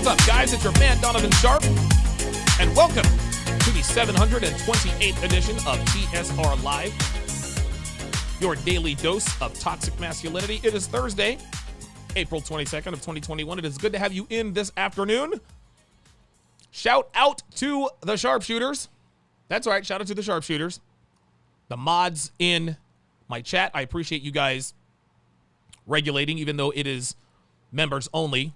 What's up, guys? It's your man, Donovan Sharpe, and welcome to the 728th edition of TSR Live, your daily dose of toxic masculinity. It is Thursday, April 22nd of 2021. It is good to have you in this afternoon. Shout out to the sharpshooters. That's right, shout out to the sharpshooters. The mods in my chat. I appreciate you guys regulating, even though it is members only.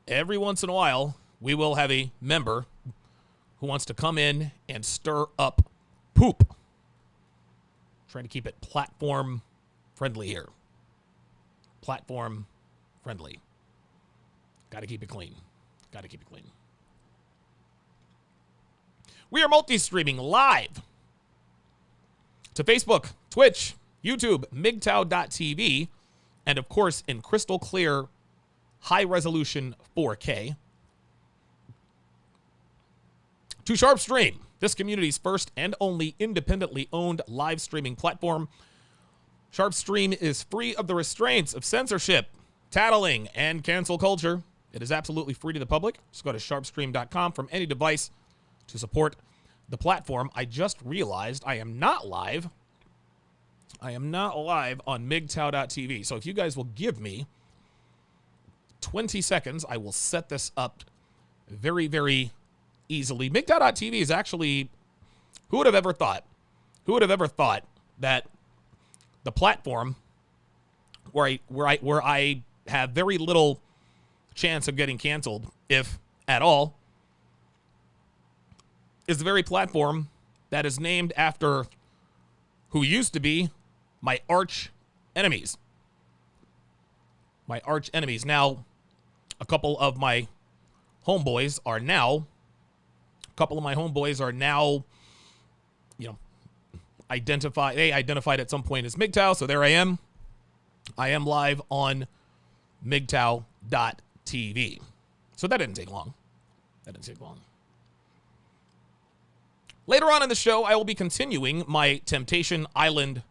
Every once in a while, we will have a member who wants to come in and stir up poop. Trying to keep it platform friendly here. Platform friendly. Got to keep it clean. Got to keep it clean. We are multi-streaming live to Facebook, Twitch, YouTube, MGTOW.tv, and of course in crystal clear high-resolution 4K. To Sharpe Stream, this community's first and only independently owned live streaming platform. Sharpe Stream is free of the restraints of censorship, tattling, and cancel culture. It is absolutely free to the public. Just go to sharpestream.com from any device to support the platform. I just realized I am not live. I am not live on MGTOW.tv. So if you guys will give me 20 seconds, I will set this up very, very easily. MGTOW.tv is actually, who would have ever thought? Who would have ever thought that the platform where I have very little chance of getting canceled, if at all, is the very platform that is named after who used to be my arch enemies. My arch enemies. Now, a couple of my homeboys are now, identified at some point as MGTOW, so there I am. I am live on MGTOW.tv. So that didn't take long. Later on in the show, I will be continuing my Temptation Island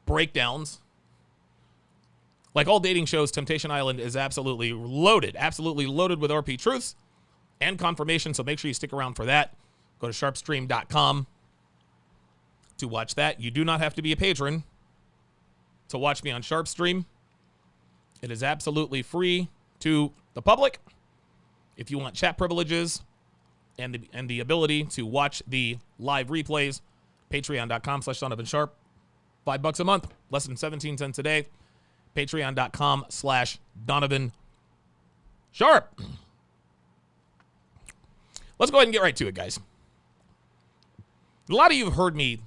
breakdowns. Like all dating shows, Temptation Island is absolutely loaded with RP truths and confirmation, so make sure you stick around for that. Go to sharpestream.com to watch that. You do not have to be a patron to watch me on Sharpe Stream. It is absolutely free to the public. If you want chat privileges and the ability to watch the live replays, patreon.com/Donovan Sharpe. $5 a month, less than 17 cents a day. Patreon.com/Donovan Sharpe. Let's go ahead and get right to it, guys. A lot of you have heard me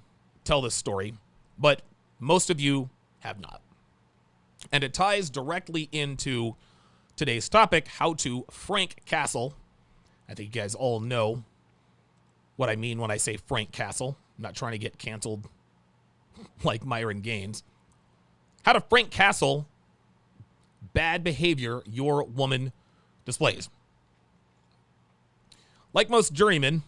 tell this story, but most of you have not. And it ties directly into today's topic, how to Frank Castle. I think you guys all know what I mean when I say Frank Castle. I'm not trying to get canceled like Myron Gaines. How to Frank Castle bad behavior your woman displays. Like most journeymen,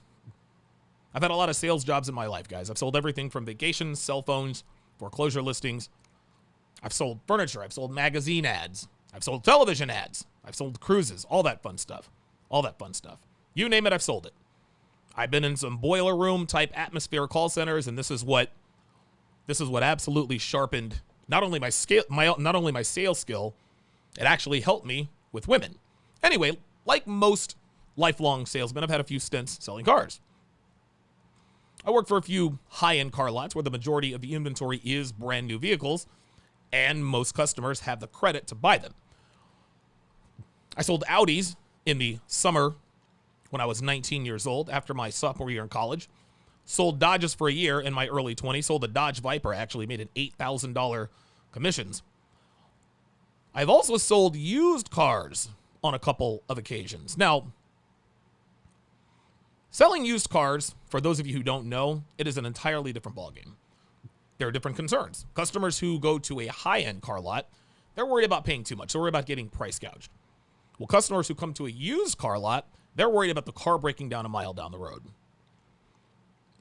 I've had a lot of sales jobs in my life, guys. I've sold everything from vacations, cell phones, foreclosure listings. I've sold furniture. I've sold magazine ads. I've sold television ads. I've sold cruises, all that fun stuff. You name it, I've sold it. I've been in some boiler room type atmosphere call centers, and this is what absolutely sharpened not only my sales skill, it actually helped me with women. Anyway, like most lifelong salesmen, I've had a few stints selling cars. I work for a few high-end car lots where the majority of the inventory is brand new vehicles, and most customers have the credit to buy them. I sold Audis in the summer when I was 19 years old, after my sophomore year in college. Sold Dodges for a year in my early 20s. Sold a Dodge Viper. I actually made an $8,000 commissions. I've also sold used cars on a couple of occasions. Now, selling used cars, for those of you who don't know, it is an entirely different ballgame. There are different concerns. Customers who go to a high-end car lot, they're worried about paying too much. They're worried about getting price gouged. Well, customers who come to a used car lot, they're worried about the car breaking down a mile down the road.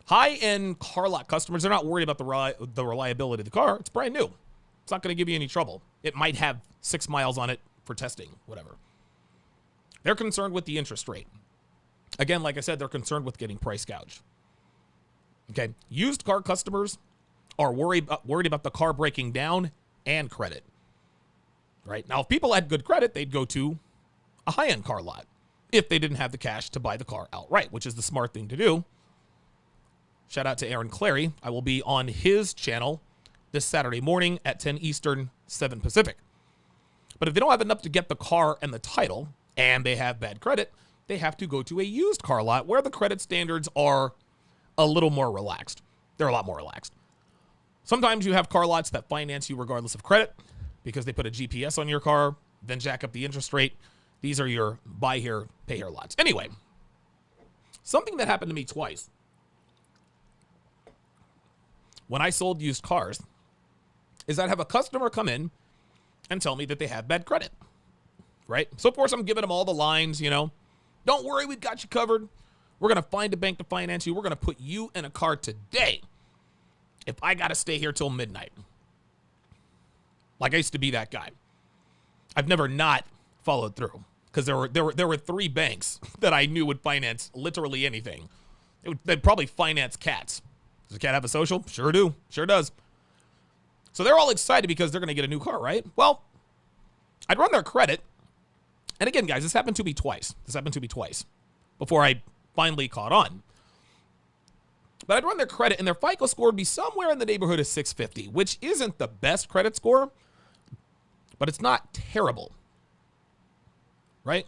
High-end car lot customers, they're not worried about the reliability of the car. It's brand new. It's not going to give you any trouble. It might have 6 miles on it for testing, whatever. They're concerned with the interest rate. Again, like I said, they're concerned with getting price gouged. Okay, used car customers are worried about the car breaking down and credit. Right? Now, if people had good credit, they'd go to a high-end car lot if they didn't have the cash to buy the car outright, which is the smart thing to do. Shout out to Aaron Clary. I will be on his channel this Saturday morning at 10 Eastern, 7 Pacific. But if they don't have enough to get the car and the title, and they have bad credit, they have to go to a used car lot where the credit standards are a little more relaxed. They're a lot more relaxed. Sometimes you have car lots that finance you regardless of credit because they put a GPS on your car, then jack up the interest rate. These are your buy here, pay here lots. Anyway, something that happened to me twice when I sold used cars is I'd have a customer come in and tell me that they have bad credit, right? So, of course, I'm giving them all the lines, Don't worry, we've got you covered. We're going to find a bank to finance you. We're going to put you in a car today if I got to stay here till midnight. Like, I used to be that guy. I've never not followed through because there were 3 banks that I knew would finance literally anything. They'd probably finance cats. Does a cat have a social? Sure do. Sure does. So they're all excited because they're going to get a new car, right? Well, I'd run their credit. And again, guys, this happened to me twice. Before I finally caught on. But I'd run their credit, and their FICO score would be somewhere in the neighborhood of 650, which isn't the best credit score, but it's not terrible, right?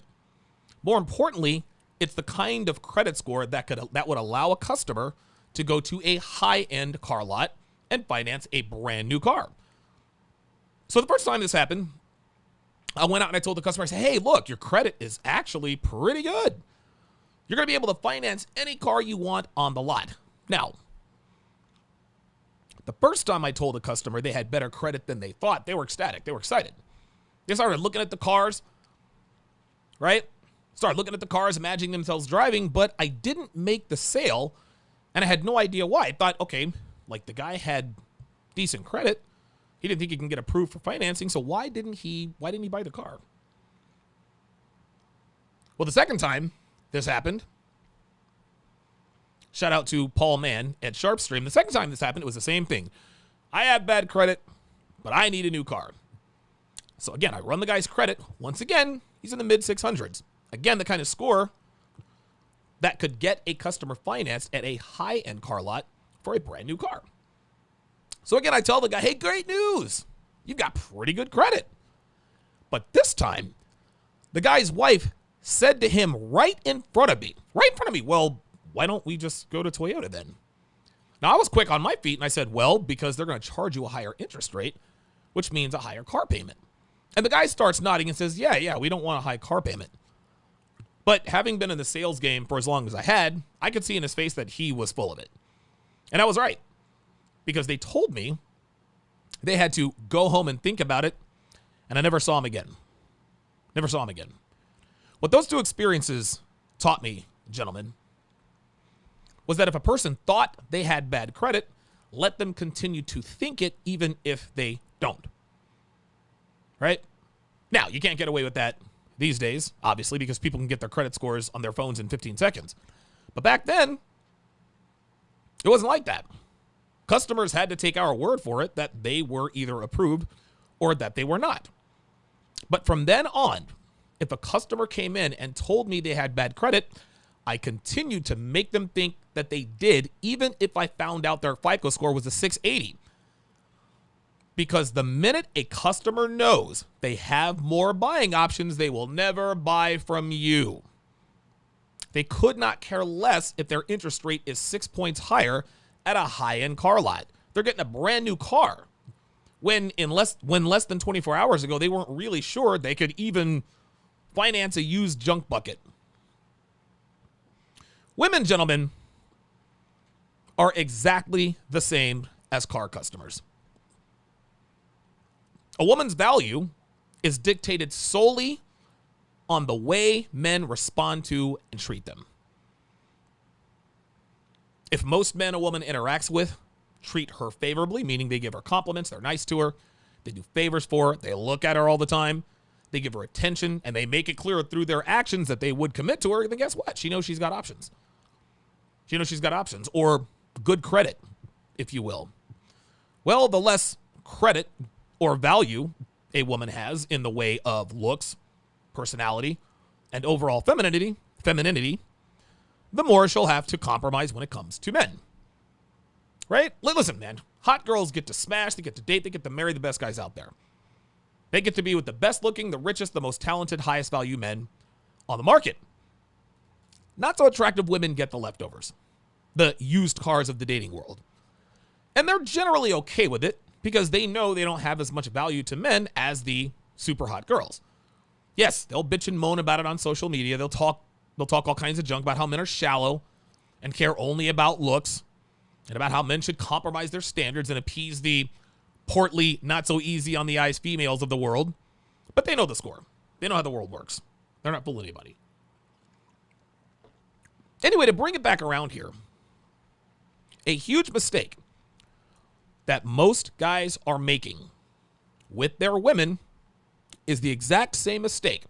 More importantly, it's the kind of credit score that would allow a customer to go to a high-end car lot and finance a brand new car. So the first time this happened, I went out and I told the customer, I said, hey, look, your credit is actually pretty good. You're going to be able to finance any car you want on the lot. Now, the first time I told a customer they had better credit than they thought, they were ecstatic. They were excited. They started looking at the cars, right? Started looking at the cars, imagining themselves driving, but I didn't make the sale, and I had no idea why. I thought, okay, like the guy had decent credit. He didn't think he can get approved for financing, so why didn't he buy the car? Well, the second time this happened, shout out to Paul Mann at Sharpe Stream. The second time this happened, it was the same thing. I have bad credit, but I need a new car. So again, I run the guy's credit. Once again, he's in the mid 600s. Again, the kind of score that could get a customer financed at a high-end car lot for a brand new car. So again, I tell the guy, hey, great news. You've got pretty good credit. But this time, the guy's wife said to him right in front of me, well, why don't we just go to Toyota then? Now, I was quick on my feet, and I said, well, because they're going to charge you a higher interest rate, which means a higher car payment. And the guy starts nodding and says, yeah, we don't want a high car payment. But having been in the sales game for as long as I had, I could see in his face that he was full of it. And I was right, because they told me they had to go home and think about it, and I never saw him again. What those two experiences taught me, gentlemen, was that if a person thought they had bad credit, let them continue to think it even if they don't. Right? Now, you can't get away with that these days, obviously, because people can get their credit scores on their phones in 15 seconds. But back then, it wasn't like that. Customers had to take our word for it that they were either approved or that they were not. But from then on, if a customer came in and told me they had bad credit, I continued to make them think that they did, even if I found out their FICO score was a 680. Because the minute a customer knows they have more buying options, they will never buy from you. They could not care less if their interest rate is 6 points higher at a high-end car lot. They're getting a brand new car. When less than 24 hours ago, they weren't really sure they could even finance a used junk bucket. Women, gentlemen, are exactly the same as car customers. A woman's value is dictated solely on the way men respond to and treat them. If most men a woman interacts with treat her favorably, meaning they give her compliments, they're nice to her, they do favors for her, they look at her all the time, they give her attention, and they make it clear through their actions that they would commit to her, then guess what? She knows she's got options. She knows she's got options, or good credit, if you will. Well, the less credit or value a woman has in the way of looks, personality, and overall femininity, the more she'll have to compromise when it comes to men. Right? Listen, man, hot girls get to smash, they get to date, they get to marry the best guys out there. They get to be with the best looking, the richest, the most talented, highest value men on the market. Not so attractive women get the leftovers, the used cars of the dating world. And they're generally okay with it because they know they don't have as much value to men as the super hot girls. Yes, they'll bitch and moan about it on social media. They'll talk all kinds of junk about how men are shallow and care only about looks and about how men should compromise their standards and appease the portly, not so easy on the eyes females of the world. But they know the score. They know how the world works. They're not fooling anybody. Anyway, to bring it back around here, a huge mistake that most guys are making with their women is the exact same mistake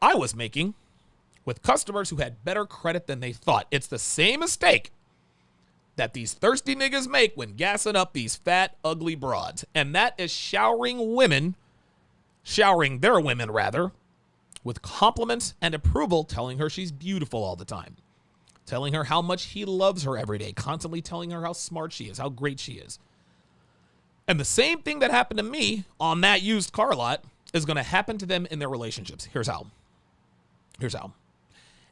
I was making with customers who had better credit than they thought. It's the same mistake that these thirsty niggas make when gassing up these fat, ugly broads. And that is showering their women rather, with compliments and approval, telling her she's beautiful all the time. Telling her how much he loves her every day, constantly telling her how smart she is, how great she is. And the same thing that happened to me on that used car lot is going to happen to them in their relationships. Here's how.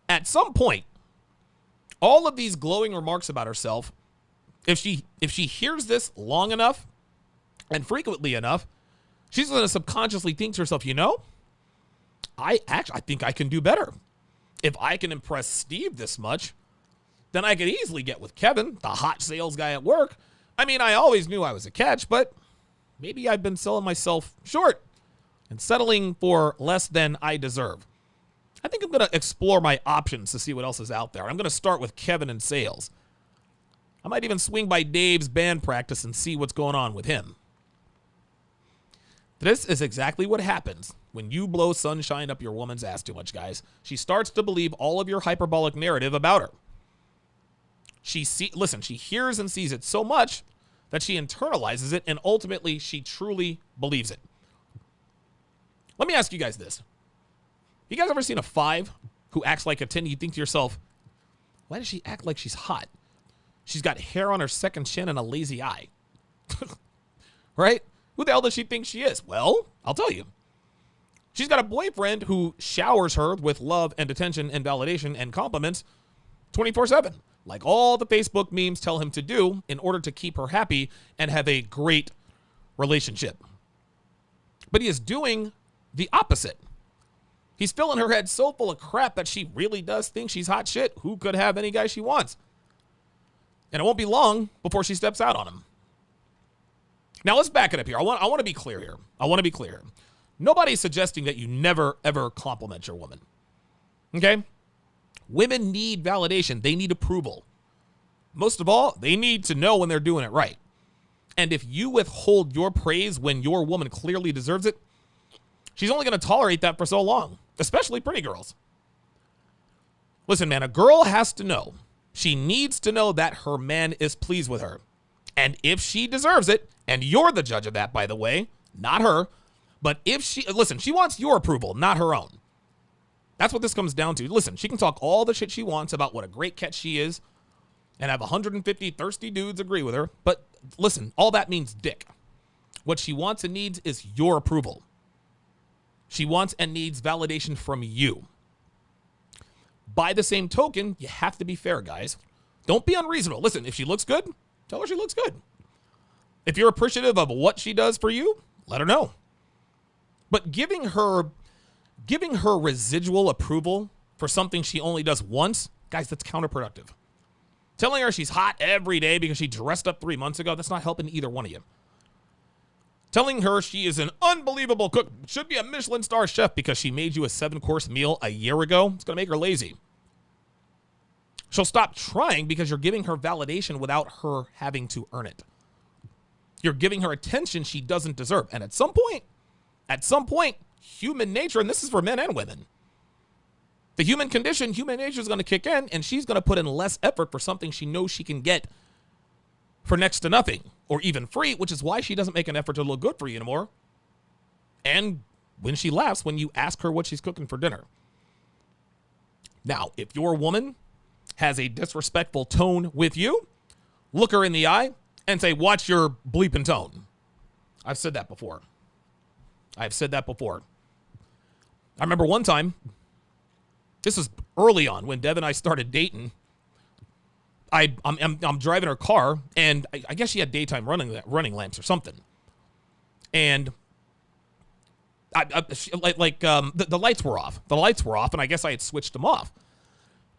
At some point, all of these glowing remarks about herself, if she hears this long enough and frequently enough, she's going to subconsciously think to herself, I think I can do better. If I can impress Steve this much, then I could easily get with Kevin, the hot sales guy at work. I mean, I always knew I was a catch, but maybe I've been selling myself short and settling for less than I deserve. I think I'm going to explore my options to see what else is out there. I'm going to start with Kevin in sales. I might even swing by Dave's band practice and see what's going on with him. This is exactly what happens when you blow sunshine up your woman's ass too much, guys. She starts to believe all of your hyperbolic narrative about her. She hears and sees it so much that she internalizes it, and ultimately she truly believes it. Let me ask you guys this. You guys ever seen a 5 who acts like a 10? You think to yourself, why does she act like she's hot? She's got hair on her second chin and a lazy eye. Right? Who the hell does she think she is? Well, I'll tell you. She's got a boyfriend who showers her with love and attention and validation and compliments 24/7. Like all the Facebook memes tell him to do in order to keep her happy and have a great relationship. But he is doing the opposite. He's filling her head so full of crap that she really does think she's hot shit. Who could have any guy she wants? And it won't be long before she steps out on him. Now let's back it up here. I want to be clear here. Nobody's suggesting that you never, ever compliment your woman. Okay? Women need validation. They need approval. Most of all, they need to know when they're doing it right. And if you withhold your praise when your woman clearly deserves it, she's only going to tolerate that for so long, especially pretty girls. Listen, man, a girl has to know. She needs to know that her man is pleased with her. And if she deserves it, and you're the judge of that, by the way, not her, but if she wants your approval, not her own. That's what this comes down to. Listen, she can talk all the shit she wants about what a great catch she is and have 150 thirsty dudes agree with her. But listen, all that means dick. What she wants and needs is your approval. She wants and needs validation from you. By the same token, you have to be fair, guys. Don't be unreasonable. Listen, if she looks good, tell her she looks good. If you're appreciative of what she does for you, let her know. But giving her residual approval for something she only does once, guys, that's counterproductive. Telling her she's hot every day because she dressed up 3 months ago, that's not helping either one of you. Telling her she is an unbelievable cook, should be a Michelin star chef because she made you a 7-course meal a year ago, it's going to make her lazy. She'll stop trying because you're giving her validation without her having to earn it. You're giving her attention she doesn't deserve. And at some point, human nature, and this is for men and women. The human condition, human nature is going to kick in, and she's going to put in less effort for something she knows she can get for next to nothing or even free, which is why she doesn't make an effort to look good for you anymore. And when she laughs, when you ask her what she's cooking for dinner. Now, if your woman has a disrespectful tone with you, look her in the eye and say, watch your bleeping tone. I've said that before. I remember one time, this was early on when Dev and I started dating. I'm driving her car, and I guess she had daytime running lamps or something. And the lights were off. The lights were off, and I guess I had switched them off.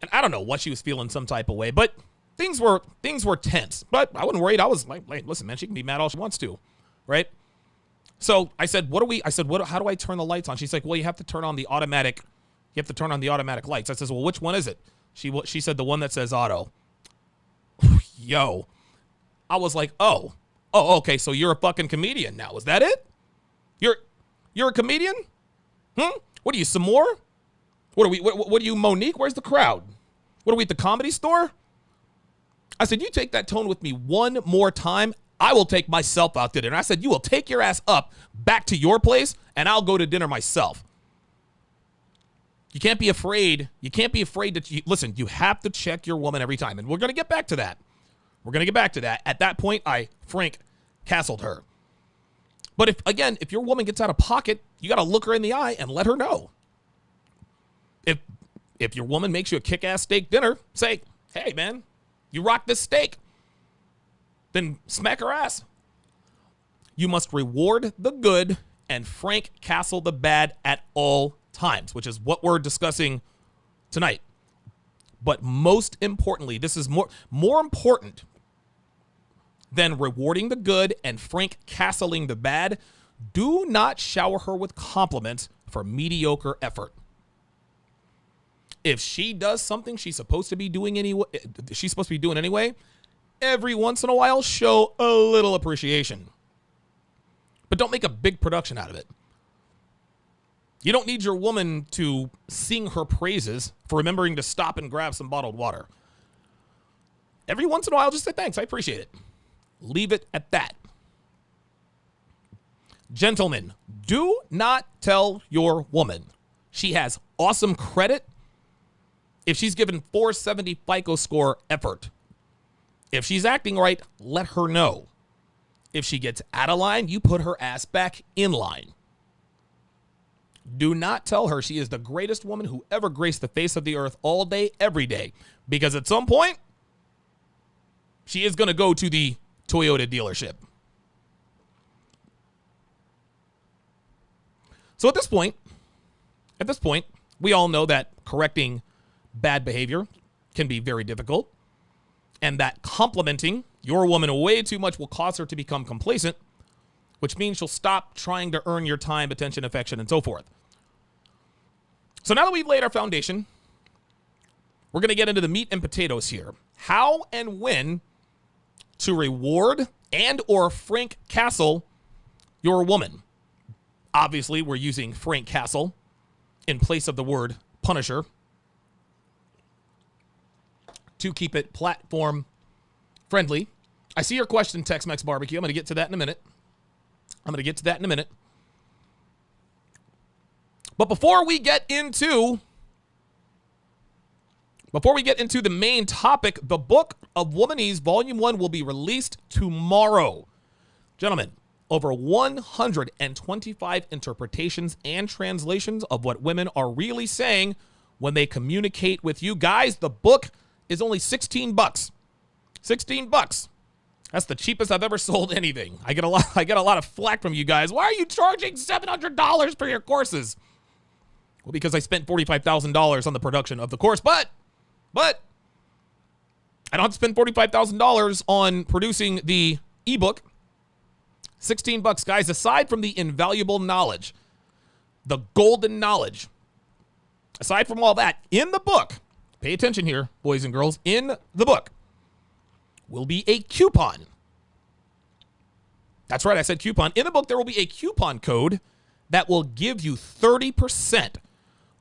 And I don't know what she was feeling some type of way, but things were tense. But I wasn't worried. I was like, listen, man, she can be mad all she wants to, right? So I said, how do I turn the lights on? She's like, well, you have to turn on the automatic lights. I says, well, which one is it? She said the one that says auto. Yo. I was like, oh, okay, so you're a fucking comedian now. Is that it? You're a comedian? What are you, some more? What are you, Monique? Where's the crowd? What are we at the Comedy Store? I said, you take that tone with me one more time, I will take myself out to dinner. I said, you will take your ass up back to your place, and I'll go to dinner myself. You can't be afraid. You can't be afraid that listen, you have to check your woman every time. And we're going to get back to that. At that point, I Frank castled her. But if your woman gets out of pocket, you got to look her in the eye and let her know. If your woman makes you a kick-ass steak dinner, say, hey, man, you rock this steak. Then smack her ass. You must reward the good and Frank castle the bad at all times, which is what we're discussing tonight. But most importantly, this is more important than rewarding the good and Frank castling the bad. Do not shower her with compliments for mediocre effort. If she does something she's supposed to be doing anyway, every once in a while, show a little appreciation. But don't make a big production out of it. You don't need your woman to sing her praises for remembering to stop and grab some bottled water. Every once in a while, just say thanks. I appreciate it. Leave it at that. Gentlemen, do not tell your woman she has awesome credit if she's given 470 FICO score effort. If she's acting right, let her know. If she gets out of line, you put her ass back in line. Do not tell her she is the greatest woman who ever graced the face of the earth all day, every day. Because at some point, she is going to go to the Toyota dealership. So at this point, we all know that correcting bad behavior can be very difficult, and that complimenting your woman way too much will cause her to become complacent, which means she'll stop trying to earn your time, attention, affection, and so forth. So now that we've laid our foundation, we're going to get into the meat and potatoes here. How and when to reward and or Frank Castle your woman. Obviously, we're using Frank Castle in place of the word Punisher to keep it platform friendly. I see your question, Tex-Mex Barbecue. I'm going to get to that in a minute. But before we get into the main topic, the Book of Womanese Volume 1 will be released tomorrow. Gentlemen, over 125 interpretations and translations of what women are really saying when they communicate with you. Guys, the book is only $16. $16. That's the cheapest I've ever sold anything. I get a lot of flack from you guys. Why are you charging $700 for your courses? Well, because I spent $45,000 on the production of the course, but I don't have to spend $45,000 on producing the ebook. $16, guys. Aside from the invaluable knowledge, the golden knowledge, aside from all that, in the book, pay attention here, boys and girls, in the book will be a coupon. That's right, I said coupon. In the book, there will be a coupon code that will give you 30%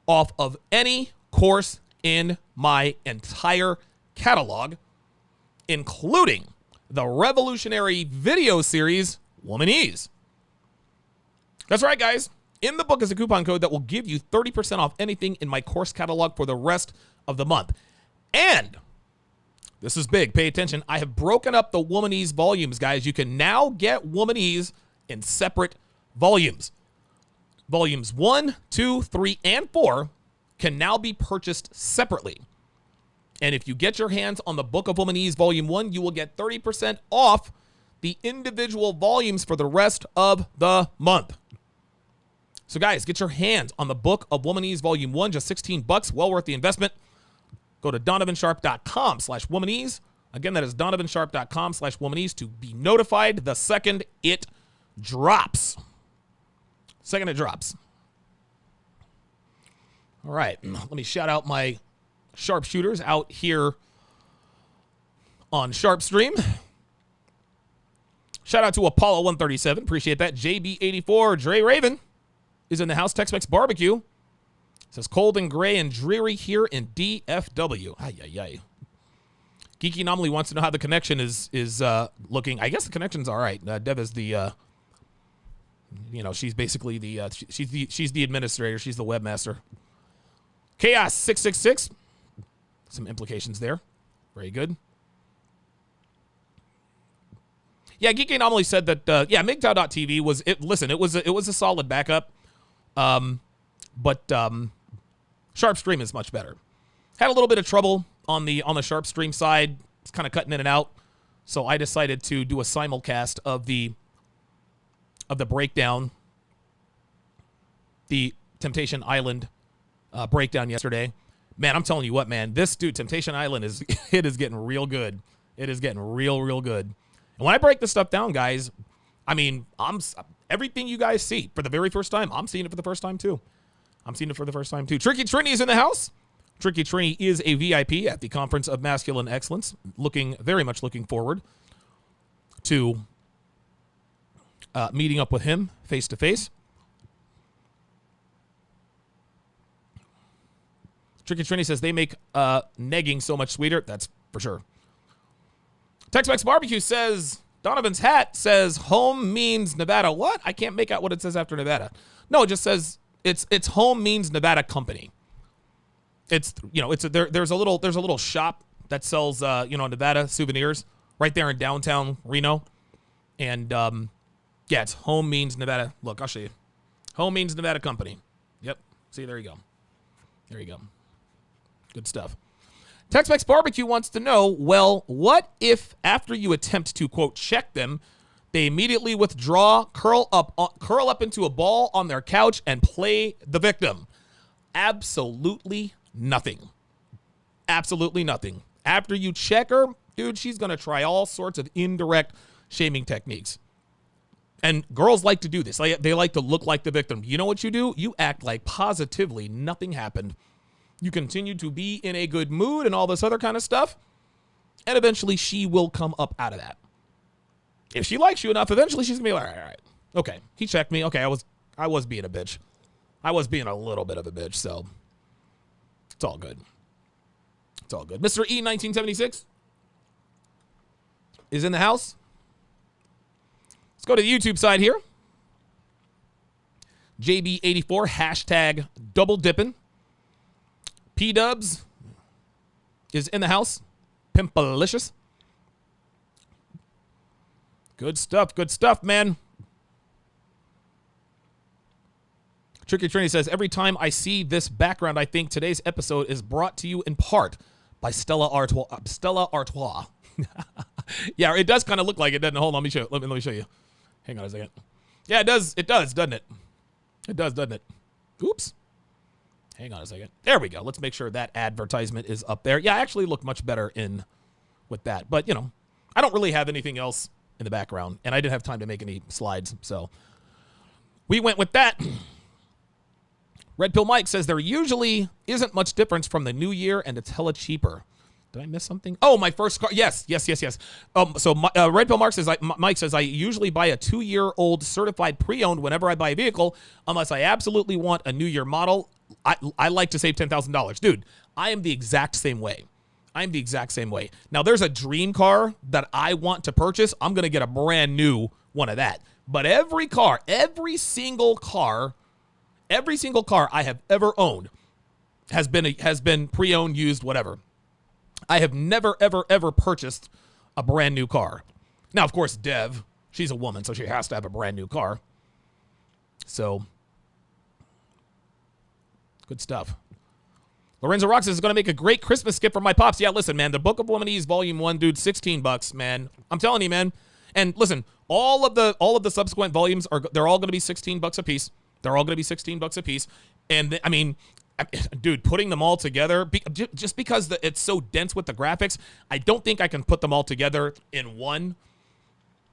off of any course in my entire catalog, including the revolutionary video series, Womanese. That's right, guys. In the book is a coupon code that will give you 30% off anything in my course catalog for the rest of the month. And this is big. Pay attention. I have broken up the Womanese volumes, guys. You can now get Womanese in separate volumes. Volumes 1, 2, 3, and 4 can now be purchased separately. And if you get your hands on the Book of Womanese Volume 1, you will get 30% off the individual volumes for the rest of the month. So guys, get your hands on the Book of Womanese Volume 1, just $16, well worth the investment. Go to donovansharpe.com/womanese. Again, that is donovansharpe.com/womanese to be notified the second it drops. All right, let me shout out my sharpshooters out here on Sharpstream. Shout out to Apollo 137. Appreciate that. JB84, Dre Raven is in the house. Tex-Mex Barbecue says cold and gray and dreary here in DFW. Ay, ay, ay. Geeky Anomaly wants to know how the connection is looking. I guess the connection's all right. Dev is the, she's basically the, she's the administrator. She's the webmaster. Chaos 666. Some implications there. Very good. Yeah, Geeky Anomaly said that, MGTOW.tv was, it was a solid backup. But Sharpstream is much better. Had a little bit of trouble on the Sharpstream side. It's kind of cutting in and out. So I decided to do a simulcast of the breakdown, the Temptation Island breakdown yesterday. Man, I'm telling you what, man, this dude, Temptation Island is getting real good. It is getting real good. And when I break this stuff down, guys, I mean, everything you guys see for the very first time, I'm seeing it for the first time too. Tricky Trini is in the house. Tricky Trini is a VIP at the Conference of Masculine Excellence. Very much looking forward to meeting up with him face to face. Tricky Trini says they make negging so much sweeter. That's for sure. Tex-Mex Barbecue says Donovan's hat says home means Nevada. What? I can't make out what it says after Nevada. No, it just says it's home means Nevada company. It's there's a little shop that sells Nevada souvenirs right there in downtown Reno. And it's home means Nevada. Look, I'll show you. Home means Nevada company. Yep. See, there you go. Good stuff. Tex-Mex Barbecue wants to know, well, what if after you attempt to, quote, check them, they immediately withdraw, curl up into a ball on their couch, and play the victim? Absolutely nothing. Absolutely nothing. After you check her, dude, she's going to try all sorts of indirect shaming techniques. And girls like to do this. They like to look like the victim. You know what you do? You act like positively nothing happened. You continue to be in a good mood and all this other kind of stuff. And eventually she will come up out of that. If she likes you enough, eventually she's going to be like, all right. Okay, he checked me. Okay, I was being a bitch. I was being a little bit of a bitch, so it's all good. Mr. E1976 is in the house. Let's go to the YouTube side here. JB84, hashtag double dipping. P-Dubs is in the house. Pimpalicious. Good stuff, man. Tricky Trini says, every time I see this background, I think today's episode is brought to you in part by Stella Artois. Yeah, it does kind of look like it, doesn't it? Hold on, let me show you. Hang on a second. Yeah, it does, doesn't it? It does, doesn't it? Oops. Hang on a second. There we go. Let's make sure that advertisement is up there. Yeah, I actually look much better in with that. But, I don't really have anything else in the background, and I didn't have time to make any slides, so we went with that. Red Pill Mike says there usually isn't much difference from the new year, and it's hella cheaper. Did I miss something? Oh, my first car. Yes. So Red Pill Mike says, I usually buy a 2-year-old certified pre-owned whenever I buy a vehicle, unless I absolutely want a new year model. I like to save $10,000. Dude, I am the exact same way. Now, there's a dream car that I want to purchase. I'm going to get a brand new one of that. But every single car I have ever owned has been pre-owned, used, whatever. I have never, ever purchased a brand new car. Now, of course, Dev, she's a woman, so she has to have a brand new car. So, good stuff. Lorenzo Rox is going to make a great Christmas gift for my pops. Yeah, listen, man, the Book of Womanese Volume 1, dude, $16, man. I'm telling you, man. And listen, all of the subsequent volumes they're all going to be $16 a piece. They're all going to be $16 a piece. And I mean, dude, putting them all together, just because it's so dense with the graphics, I don't think I can put them all together in one.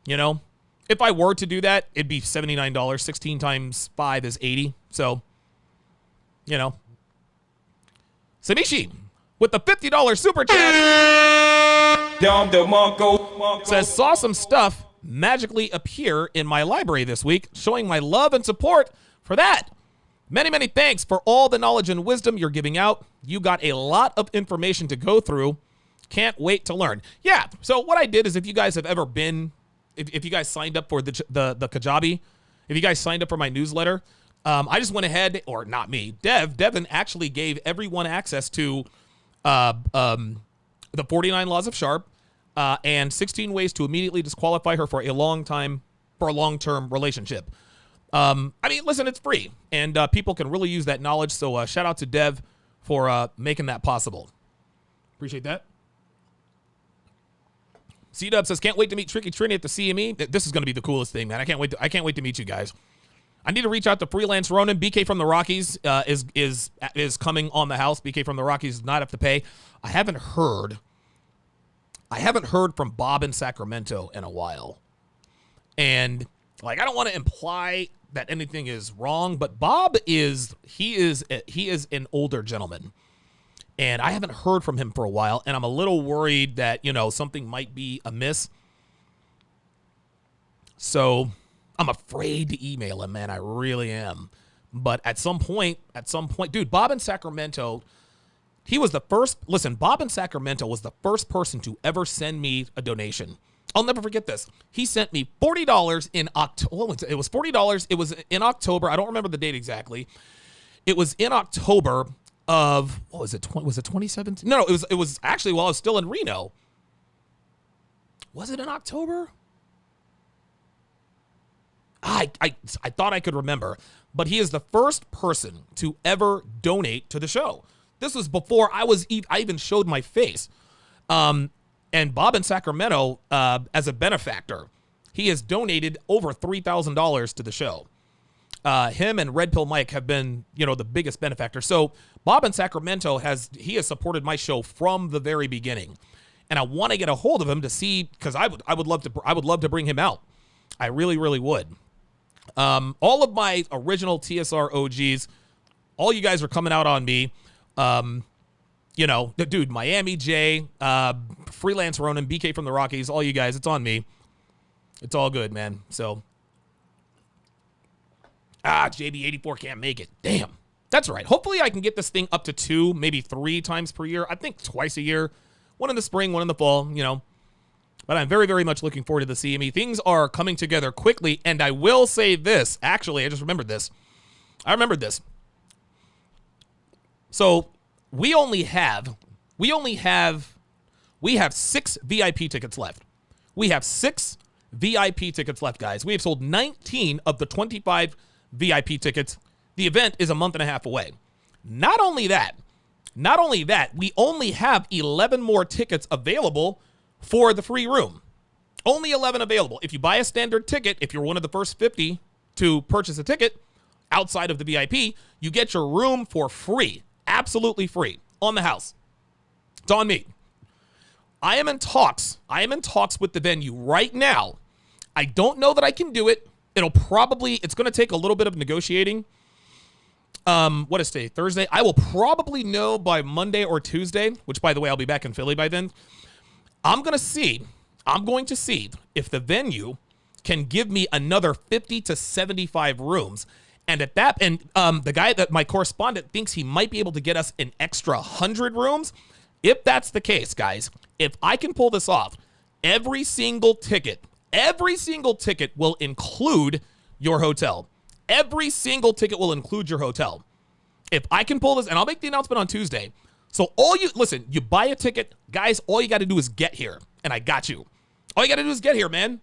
You know, if I were to do that, it'd be $79. 16 times 5 is 80. So, you know. Samishi with the $50 super chat says, saw some stuff magically appear in my library this week, showing my love and support for that. Many, many thanks for all the knowledge and wisdom you're giving out. You got a lot of information to go through. Can't wait to learn. Yeah, so what I did is, if you guys have ever been, if you guys signed up for the Kajabi, if you guys signed up for my newsletter, I just went ahead, or not me, Devin actually gave everyone access to the 49 Laws of Sharpe and 16 ways to immediately disqualify her for a long-term relationship. I mean, listen, it's free, and people can really use that knowledge. So shout out to Dev for making that possible. Appreciate that. C-Dub says, can't wait to meet Tricky Trini at the CME. This is going to be the coolest thing, man. I can't wait to meet you guys. I need to reach out to Freelance Ronan. BK from the Rockies is coming on the house. BK from the Rockies does not have to pay. I haven't heard from Bob in Sacramento in a while. And like, I don't want to imply that anything is wrong, but Bob is an older gentleman. And I haven't heard from him for a while, and I'm a little worried that, you know, something might be amiss. So I'm afraid to email him, man. I really am. But at some point, dude, Bob in Sacramento, he was the first. Listen, Bob in Sacramento was the first person to ever send me a donation. I'll never forget this. He sent me $40 in October. It was $40. It was in October. I don't remember the date exactly. It was in October of, what was it? Was it 2017? No, it was actually while I was still in Reno. Was it in October? I thought I could remember, but he is the first person to ever donate to the show. This was before I even showed my face. And Bob in Sacramento, as a benefactor, he has donated over $3,000 to the show. Him and Red Pill Mike have been, you know, the biggest benefactor. So Bob in Sacramento has supported my show from the very beginning, and I want to get a hold of him to see, because I would love to bring him out. I really, really would. All of my original TSR OGs, all you guys are coming out on me. You know, the dude, Miami J, Freelance Ronan, BK from the Rockies, all you guys, it's on me. It's all good, man. So, JB84 can't make it. Damn. That's all right. Hopefully I can get this thing up to 2, maybe 3 times per year. I think twice a year. One in the spring, one in the fall, you know. But I'm very, very much looking forward to the CME. Things are coming together quickly, and I will say this. Actually, I just remembered this. So we have 6 VIP tickets left. We have 6 VIP tickets left, guys. We have sold 19 of the 25 VIP tickets. The event is a month and a half away. Not only that, we only have 11 more tickets available for the free room. Only 11 available. If you buy a standard ticket, if you're one of the first 50 to purchase a ticket outside of the VIP, you get your room for free. Absolutely free. On the house. It's on me. I am in talks with the venue right now. I don't know that I can do it. It's going to take a little bit of negotiating. What is today? Thursday. I will probably know by Monday or Tuesday, which, by the way, I'll be back in Philly by then. I'm going to see if the venue can give me another 50 to 75 rooms. And at that, the guy that my correspondent thinks he might be able to get us an extra 100 rooms. If that's the case, guys, if I can pull this off, every single ticket will include your hotel. Every single ticket will include your hotel. If I can pull this, and I'll make the announcement on Tuesday. So you buy a ticket, guys, all you got to do is get here, and I got you. All you got to do is get here, man.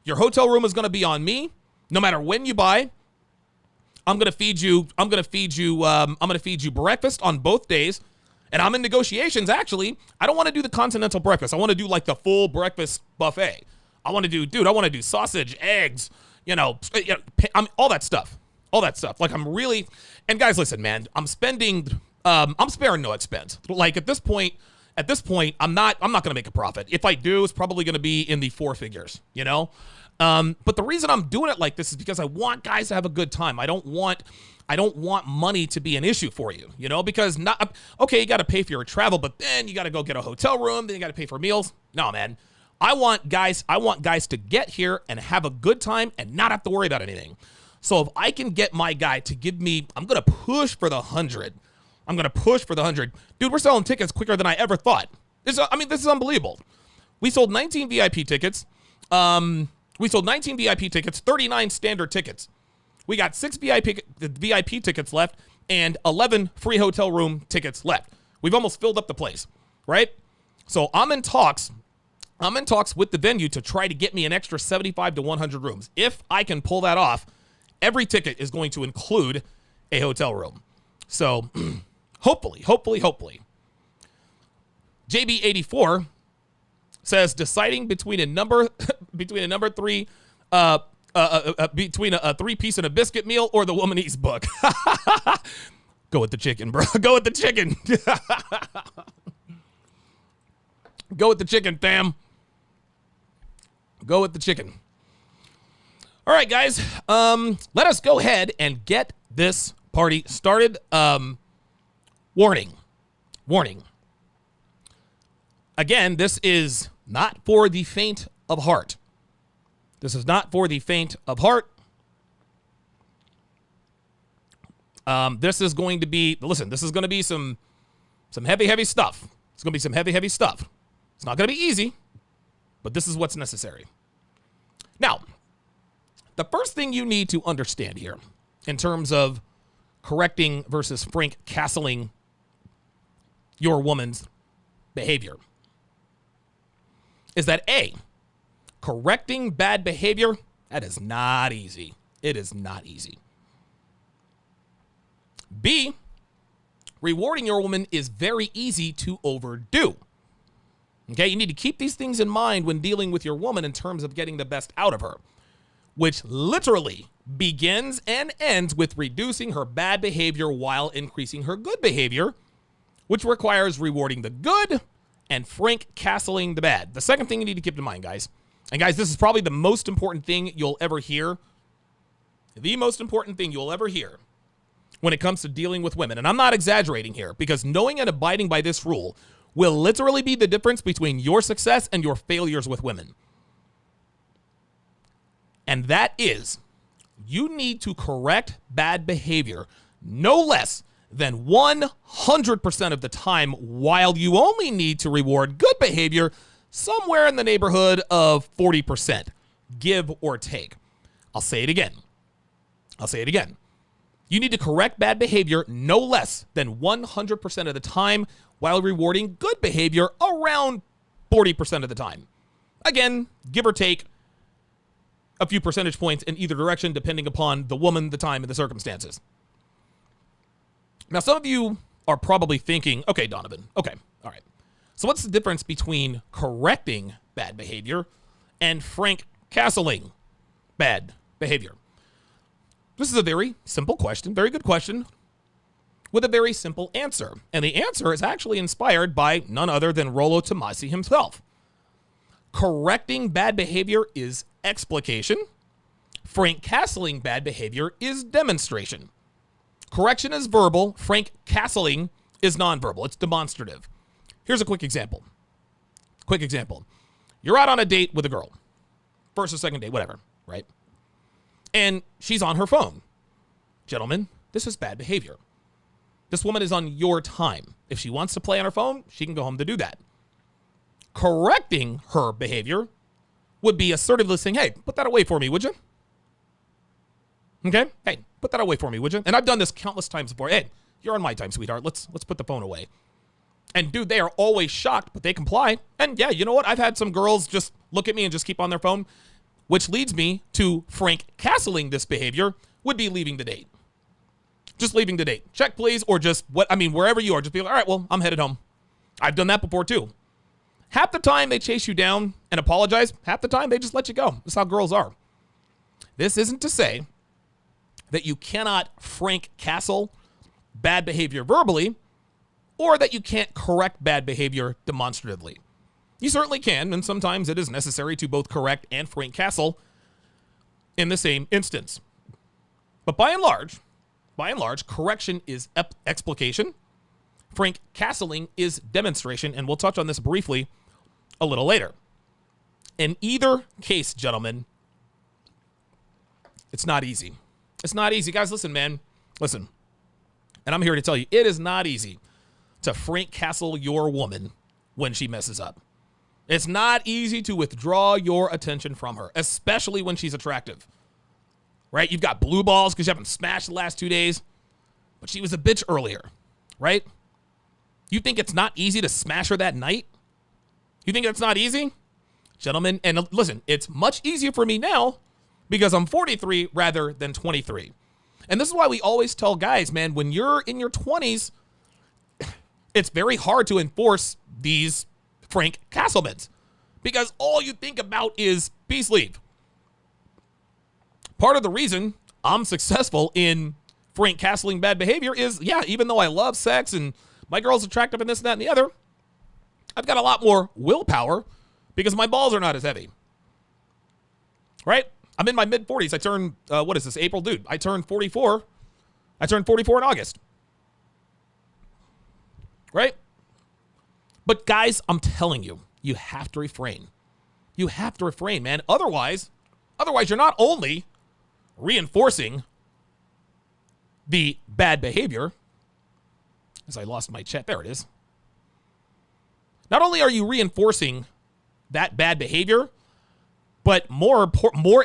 Your hotel room is going to be on me, no matter when you buy. I'm going to feed you breakfast on both days. And I'm in negotiations, actually. I don't want to do the continental breakfast. I want to do like the full breakfast buffet. I want to do sausage, eggs, all that stuff. Like and guys, listen, man, I'm sparing no expense. Like at this point, I'm not going to make a profit. If I do, it's probably going to be in the four figures, But the reason I'm doing it like this is because I want guys to have a good time. I don't want money to be an issue for you, because you got to pay for your travel, but then you got to go get a hotel room, then you got to pay for meals. No, man. I want guys to get here and have a good time and not have to worry about anything. So if I can get my guy to give me, I'm going to push for the 100. Dude, we're selling tickets quicker than I ever thought. This is unbelievable. We sold 19 VIP tickets. 39 standard tickets. We got 6 VIP tickets left and 11 free hotel room tickets left. We've almost filled up the place, right? So I'm in talks with the venue to try to get me an extra 75 to 100 rooms. If I can pull that off, every ticket is going to include a hotel room. So hopefully. JB84 says deciding between a number 3 between a 3-piece and a biscuit meal or the Woman Eats book. Go with the chicken, bro. Go with the chicken. Go with the chicken, fam. Go with the chicken. All right, guys. Let us go ahead and get this party started. Warning. Again, this is not for the faint of heart. This is not for the faint of heart. This is going to be some heavy stuff. It's going to be some heavy stuff. It's not going to be easy, but this is what's necessary. Now, the first thing you need to understand here in terms of correcting versus frank castling your woman's behavior is that A, correcting bad behavior, that is not easy. It is not easy. B, rewarding your woman is very easy to overdo. Okay, you need to keep these things in mind when dealing with your woman in terms of getting the best out of her, which literally begins and ends with reducing her bad behavior while increasing her good behavior, which requires rewarding the good and frank castling the bad. The second thing you need to keep in mind, guys, and guys, this is probably the most important thing you'll ever hear. The most important thing you'll ever hear when it comes to dealing with women. And I'm not exaggerating here, because knowing and abiding by this rule will literally be the difference between your success and your failures with women. And that is, you need to correct bad behavior no less than 100% of the time, while you only need to reward good behavior somewhere in the neighborhood of 40%, give or take. I'll say it again. You need to correct bad behavior no less than 100% of the time while rewarding good behavior around 40% of the time. Again, give or take a few percentage points in either direction, depending upon the woman, the time, and the circumstances. Now, some of you are probably thinking, okay, Donovan, okay, all right. So what's the difference between correcting bad behavior and frank castling bad behavior? This is a very simple question, very good question, with a very simple answer. And the answer is actually inspired by none other than Rollo Tomasi himself. Correcting bad behavior is explication. Frank castling bad behavior is demonstration. Correction is verbal. Frank castling is nonverbal. It's demonstrative. Here's a quick example. You're out on a date with a girl. First or second date, whatever, right? And she's on her phone. Gentlemen, this is bad behavior. This woman is on your time. If she wants to play on her phone, she can go home to do that. Correcting her behavior would be assertively saying, hey, put that away for me, would you? Okay? Hey, put that away for me, would you? And I've done this countless times before. Hey, you're on my time, sweetheart. Let's put the phone away. And dude, they are always shocked, but they comply. And yeah, you know what? I've had some girls just look at me and just keep on their phone, which leads me to Frank castling this behavior would be leaving the date. Just leaving the date. Check, please, or just wherever you are, just be like, all right, well, I'm headed home. I've done that before too. Half the time they chase you down and apologize. Half the time they just let you go. That's how girls are. This isn't to say that you cannot Frank castle bad behavior verbally, or that you can't correct bad behavior demonstratively. You certainly can, and sometimes it is necessary to both correct and Frank castle in the same instance. But by and large, correction is explication. Frank castling is demonstration, and we'll touch on this briefly a little later. In either case, gentlemen, it's not easy. It's not easy. Guys, listen, man. Listen. And I'm here to tell you, it is not easy to Frank castle your woman when she messes up. It's not easy to withdraw your attention from her, especially when she's attractive. Right? You've got blue balls because you haven't smashed the last 2 days, but she was a bitch earlier, right? You think it's not easy to smash her that night? You think it's not easy? Gentlemen, and listen, it's much easier for me now because I'm 43 rather than 23. And this is why we always tell guys, man, when you're in your 20s, it's very hard to enforce these Frank castlements because all you think about is peace leave. Part of the reason I'm successful in Frank castling bad behavior is, yeah, even though I love sex and my girl's attractive and this and that and the other, I've got a lot more willpower because my balls are not as heavy. Right? I'm in my mid-40s. I turned, what is this, April? Dude, I turned 44. I turned 44 in August. Right? But guys, I'm telling you, you have to refrain. You have to refrain, man. Otherwise, you're not only reinforcing the bad behavior, as I lost my chat, there it is. Not only are you reinforcing that bad behavior, but more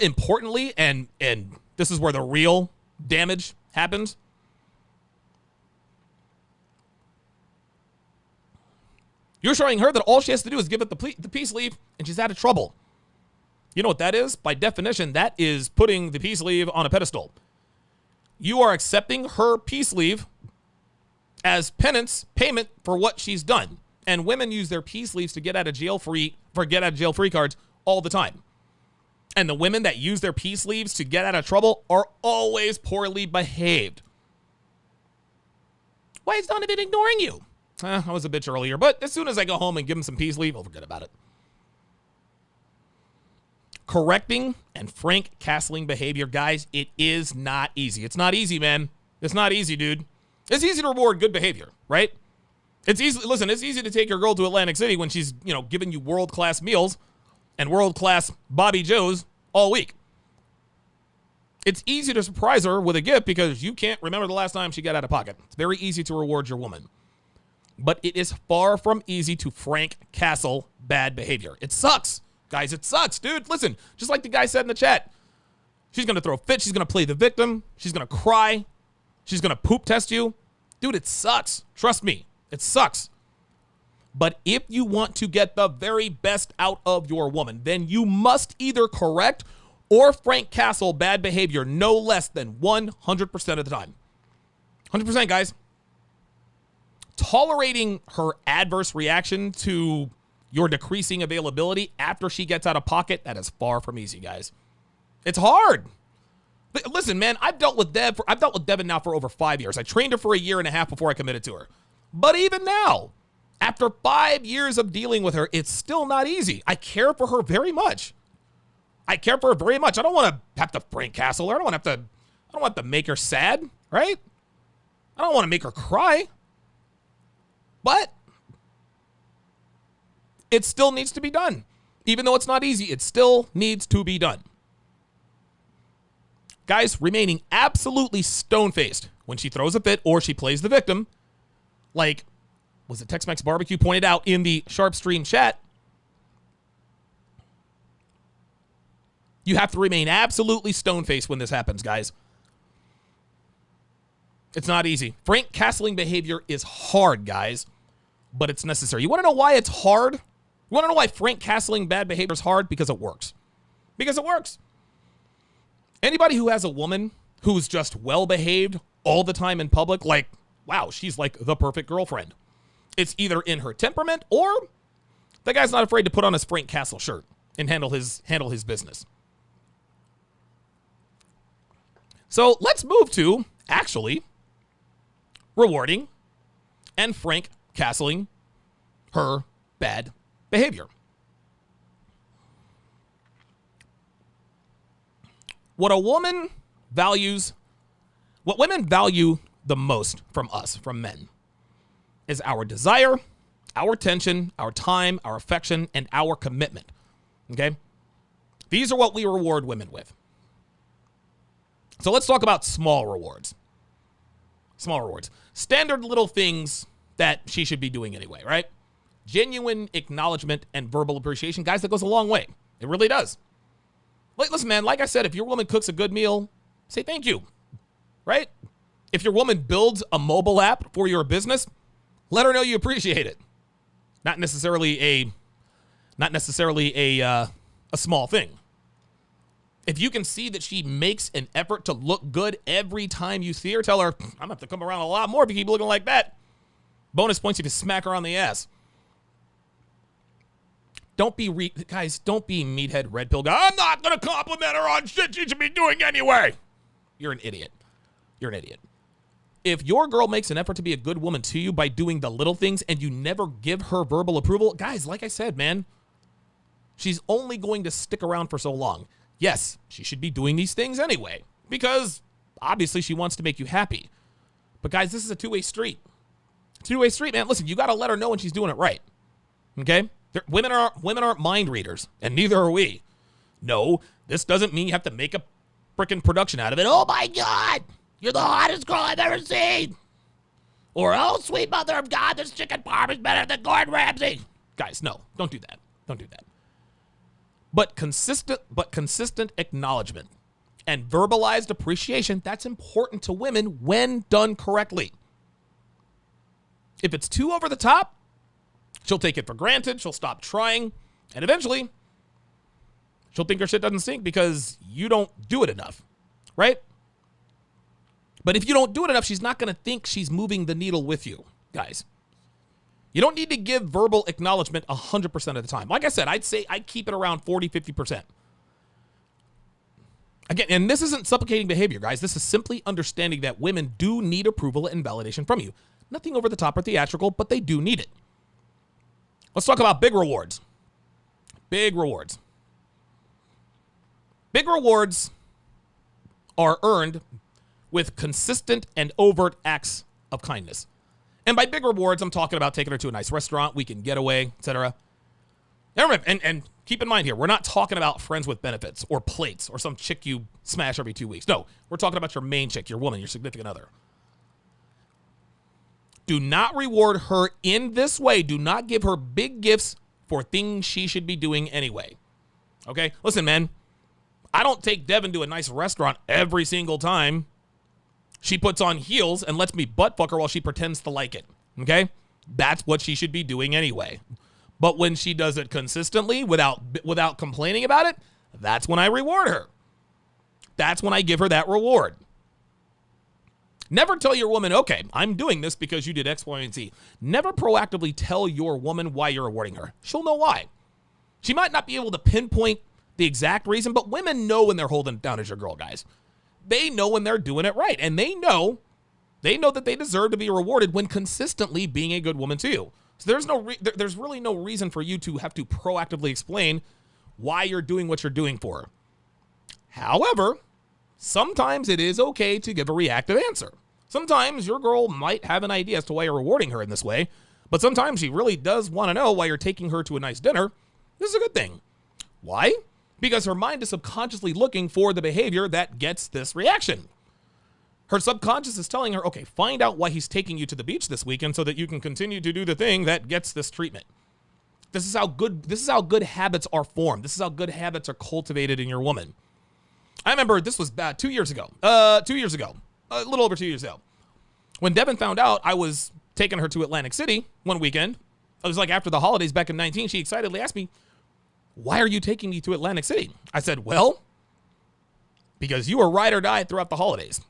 importantly, and this is where the real damage happens, you're showing her that all she has to do is give it the peace leave, and she's out of trouble. You know what that is? By definition, that is putting the peace leave on a pedestal. You are accepting her peace leave as penance, payment for what she's done. And women use their peace leaves to get out of jail free cards all the time. And the women that use their peace leaves to get out of trouble are always poorly behaved. Why is Donovan ignoring you? I was a bitch earlier, but as soon as I go home and give him some peace leave, I'll forget about it. Correcting and Frank castling behavior, guys, it is not easy. It's not easy, man. It's not easy, dude. It's easy to reward good behavior, right? It's easy to take your girl to Atlantic City when she's, giving you world-class meals and world-class Bobby Joes all week. It's easy to surprise her with a gift because you can't remember the last time she got out of pocket. It's very easy to reward your woman. But it is far from easy to Frank castle bad behavior. It sucks. Guys, it sucks, dude. Listen, just like the guy said in the chat, she's going to throw a fit. She's going to play the victim. She's going to cry. She's going to poop test you. Dude, it sucks. Trust me, it sucks. But if you want to get the very best out of your woman, then you must either correct or Frank castle bad behavior no less than 100% of the time. 100%, guys. Tolerating her adverse reaction to your decreasing availability after she gets out of pocket, that is far from easy, guys. It's hard. Listen, man, I've dealt with Devin now for over 5 years. I trained her for a year and a half before I committed to her. But even now, after 5 years of dealing with her, it's still not easy. I care for her very much. I don't want to have to Frank castle her. I don't want to make her sad, right? I don't want to make her cry. But it still needs to be done. Even though it's not easy, it still needs to be done. Guys, remaining absolutely stone-faced when she throws a fit or she plays the victim, like, was it Tex-Mex Barbecue pointed out in the Sharpe stream chat, you have to remain absolutely stone-faced when this happens, guys. It's not easy. Frank castling behavior is hard, guys, but it's necessary. You want to know why it's hard? You want to know why Frank castling bad behavior is hard? Because it works. Because it works. Anybody who has a woman who's just well-behaved all the time in public, like, wow, she's like the perfect girlfriend. It's either in her temperament or the guy's not afraid to put on his Frank Castle shirt and handle his business. So let's move to actually rewarding and Frank castling her bad behavior. What women value the most from us, from men, is our desire, our attention, our time, our affection, and our commitment. Okay? These are what we reward women with. So let's talk about small rewards. Small rewards. Standard little things that she should be doing anyway, right? Genuine acknowledgement and verbal appreciation. Guys, that goes a long way. It really does. Listen, man, like I said, if your woman cooks a good meal, say thank you, right? If your woman builds a mobile app for your business, let her know you appreciate it. Not necessarily a small thing. If you can see that she makes an effort to look good every time you see her, tell her, I'm going to have to come around a lot more if you keep looking like that. Bonus points if you smack her on the ass. Don't be meathead red pill guy. I'm not going to compliment her on shit she should be doing anyway. You're an idiot. You're an idiot. If your girl makes an effort to be a good woman to you by doing the little things and you never give her verbal approval, guys, like I said, man, she's only going to stick around for so long. Yes, she should be doing these things anyway because obviously she wants to make you happy. But guys, this is a two-way street. Two-way street, man. Listen, you got to let her know when she's doing it right. Okay? Women aren't mind readers, and neither are we. No, this doesn't mean you have to make a freaking production out of it. Oh my God, you're the hottest girl I've ever seen. Or, oh, sweet mother of God, this chicken parm is better than Gordon Ramsay. Guys, no, don't do that. Don't do that. But consistent acknowledgement and verbalized appreciation, that's important to women when done correctly. If it's too over the top, she'll take it for granted, she'll stop trying, and eventually she'll think her shit doesn't stink because you don't do it enough, right? But if you don't do it enough, she's not going to think she's moving the needle with you, guys. You don't need to give verbal acknowledgement 100% of the time. Like I said, I'd say I'd keep it around 40, 50%. Again, and this isn't supplicating behavior, guys. This is simply understanding that women do need approval and validation from you. Nothing over the top or theatrical, but they do need it. Let's talk about big rewards. Big rewards. Big rewards are earned with consistent and overt acts of kindness. And by big rewards, I'm talking about taking her to a nice restaurant, weekend getaway, etc. And keep in mind here, we're not talking about friends with benefits or plates or some chick you smash every 2 weeks. No, we're talking about your main chick, your woman, your significant other. Do not reward her in this way. Do not give her big gifts for things she should be doing anyway. Okay? Listen, man, I don't take Devin to a nice restaurant every single time she puts on heels and lets me butt fuck her while she pretends to like it. Okay? That's what she should be doing anyway. But when she does it consistently without complaining about it, that's when I reward her. That's when I give her that reward. Never tell your woman, okay, I'm doing this because you did X, Y, and Z. Never proactively tell your woman why you're rewarding her. She'll know why. She might not be able to pinpoint the exact reason, but women know when they're holding it down as your girl, guys. They know when they're doing it right, and they know that they deserve to be rewarded when consistently being a good woman to you. So there's really no reason for you to have to proactively explain why you're doing what you're doing for her. However, sometimes it is okay to give a reactive answer. Sometimes your girl might have an idea as to why you're rewarding her in this way, but sometimes she really does want to know why you're taking her to a nice dinner. This is a good thing. Why? Because her mind is subconsciously looking for the behavior that gets this reaction. Her subconscious is telling her, okay, find out why he's taking you to the beach this weekend so that you can continue to do the thing that gets this treatment. This is how good habits are formed. This is how good habits are cultivated in your woman. I remember this was 2 years ago. A little over 2 years ago. When Devin found out I was taking her to Atlantic City one weekend, it was like after the holidays back in 19, she excitedly asked me, why are you taking me to Atlantic City? I said, well, because you were ride or die throughout the holidays,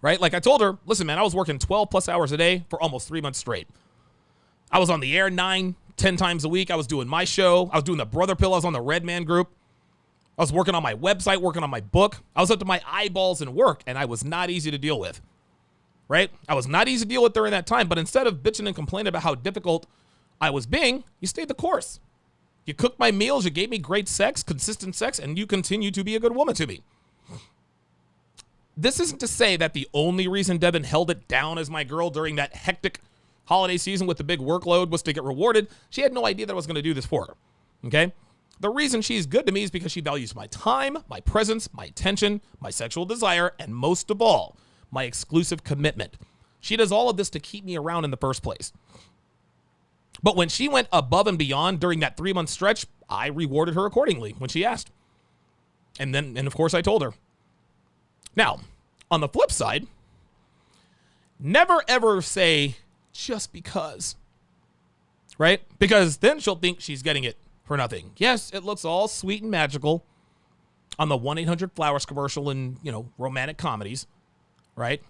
right? Like I told her, listen, man, I was working 12 plus hours a day for almost 3 months straight. I was on the air 9, 10 times a week. I was doing my show. I was doing the Brother Pill. I was on the Red Man group. I was working on my website, working on my book. I was up to my eyeballs in work, and I was not easy to deal with, right? I was not easy to deal with during that time, but instead of bitching and complaining about how difficult I was being, you stayed the course. You cooked my meals, you gave me great sex, consistent sex, and you continue to be a good woman to me. This isn't to say that the only reason Devin held it down as my girl during that hectic holiday season with the big workload was to get rewarded. She had no idea that I was going to do this for her, okay? The reason she's good to me is because she values my time, my presence, my attention, my sexual desire, and most of all, my exclusive commitment. She does all of this to keep me around in the first place. But when she went above and beyond during that 3-month stretch, I rewarded her accordingly when she asked. And of course, I told her. Now, on the flip side, never ever say just because, right? Because then she'll think she's getting it for nothing. Yes, it looks all sweet and magical on the 1-800-Flowers commercial and, romantic comedies, right?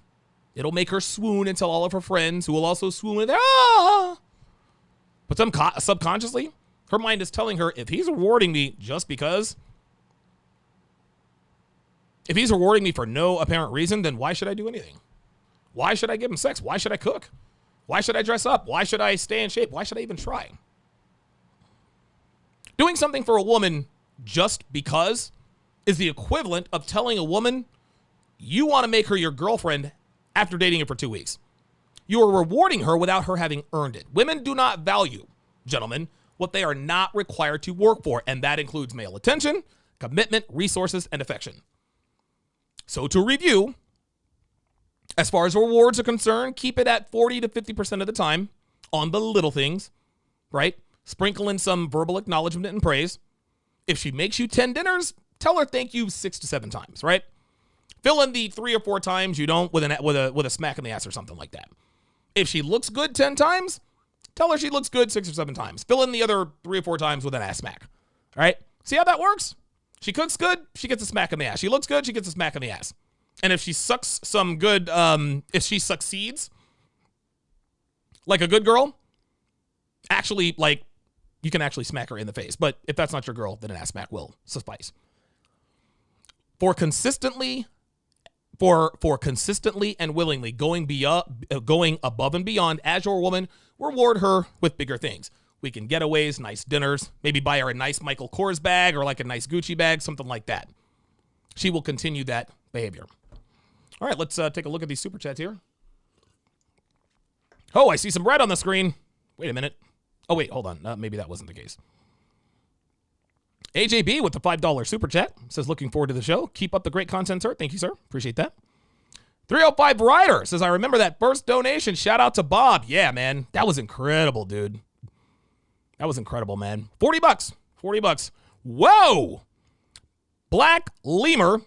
It'll make her swoon and tell all of her friends who will also swoon with her. Ah! But subconsciously, her mind is telling her, if he's rewarding me just because, if he's rewarding me for no apparent reason, then why should I do anything? Why should I give him sex? Why should I cook? Why should I dress up? Why should I stay in shape? Why should I even try? Doing something for a woman just because is the equivalent of telling a woman you want to make her your girlfriend after dating her for 2 weeks. You are rewarding her without her having earned it. Women do not value, gentlemen, what they are not required to work for, and that includes male attention, commitment, resources, and affection. So to review, as far as rewards are concerned, keep it at 40 to 50% of the time on the little things, right? Sprinkle in some verbal acknowledgement and praise. If she makes you 10 dinners, tell her thank you 6 to 7 times, right? Fill in the 3 or 4 times you don't with a smack in the ass or something like that. If she looks good 10 times, tell her she looks good 6 or 7 times. Fill in the other 3 or 4 times with an ass smack. All right? See how that works? She cooks good, she gets a smack in the ass. She looks good, she gets a smack in the ass. And if she sucks some good, if she succeeds like a good girl, actually, like, you can actually smack her in the face. But if that's not your girl, then an ass smack will suffice. For consistently and willingly going above and beyond as your woman, reward her with bigger things. Weekend getaways, nice dinners, maybe buy her a nice Michael Kors bag or like a nice Gucci bag, something like that. She will continue that behavior. All right, let's take a look at these super chats here. Oh, I see some red on the screen. Wait a minute. Oh, wait, hold on. Maybe that wasn't the case. AJB with the $5 super chat says, looking forward to the show. Keep up the great content, sir. Thank you, sir. Appreciate that. 305 Rider says, I remember that first donation. Shout out to Bob. Yeah, man. That was incredible, dude. That was incredible, man. $40. $40. Whoa. Black Lemur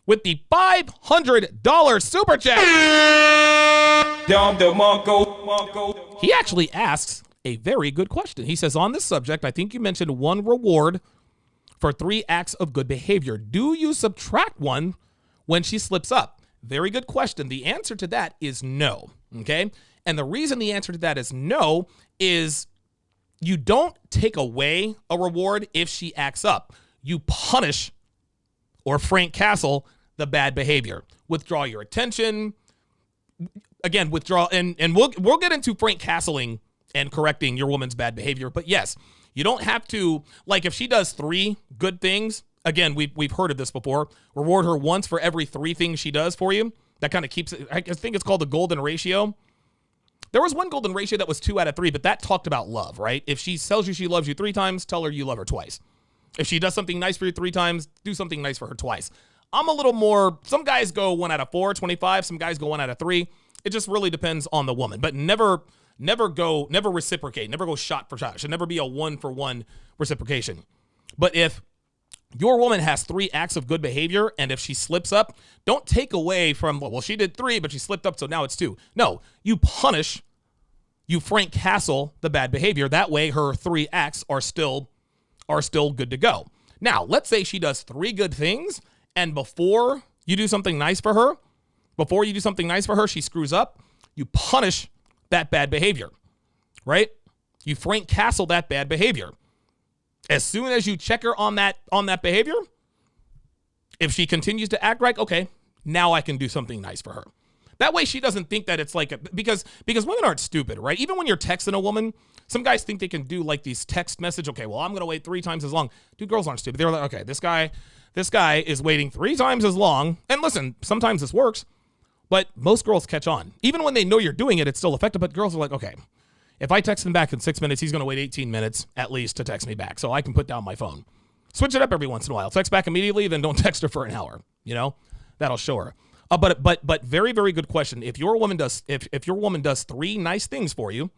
with the $500 super chat. He actually asks a very good question. He says, on this subject, I think you mentioned one reward for 3 acts of good behavior. Do you subtract one when she slips up? Very good question. The answer to that is no, okay? And the reason the answer to that is no is you don't take away a reward if she acts up. You punish, or Frank Castle, the bad behavior. Withdraw your attention. Again, withdraw, and we'll get into Frank Castling and correcting your woman's bad behavior. But yes, you don't have to, like if she does 3 good things, again, we've heard of this before, reward her once for every 3 things she does for you. that kind of keeps it. I think it's called the golden ratio. There was one golden ratio that was 2 out of 3, but that talked about love, right? If she tells you she loves you 3 times, tell her you love her twice. If she does something nice for you 3 times, do something nice for her twice. I'm a little more, some guys go 1 out of 4, 25. Some guys go 1 out of 3. It just really depends on the woman, but never reciprocate. Never go shot for shot. It should never be a 1-for-1 reciprocation. But if your woman has 3 acts of good behavior, and if she slips up, don't take away from, well, she did 3, but she slipped up, so now it's 2. No, you punish, you Frank Castle the bad behavior. That way her 3 acts are still good to go. Now, let's say she does 3 good things, and before you do something nice for her, she screws up. You punish that bad behavior, right? You Frank Castle that bad behavior. As soon as you check her on that behavior, if she continues to act right, okay, now I can do something nice for her. That way she doesn't think that it's like, because women aren't stupid, right? Even when you're texting a woman, some guys think they can do like these text message. Okay, well, I'm going to wait 3 times as long. Dude, girls aren't stupid. They're like, okay, this guy is waiting 3 times as long. And listen, sometimes this works, but most girls catch on. Even when they know you're doing it, it's still effective. But girls are like, okay, if I text him back in 6 minutes, he's going to wait 18 minutes at least to text me back. So I can put down my phone. Switch it up every once in a while. Text back immediately, then don't text her for an hour. You know, that'll show her. But very, very good question. If your woman does 3 nice things for you,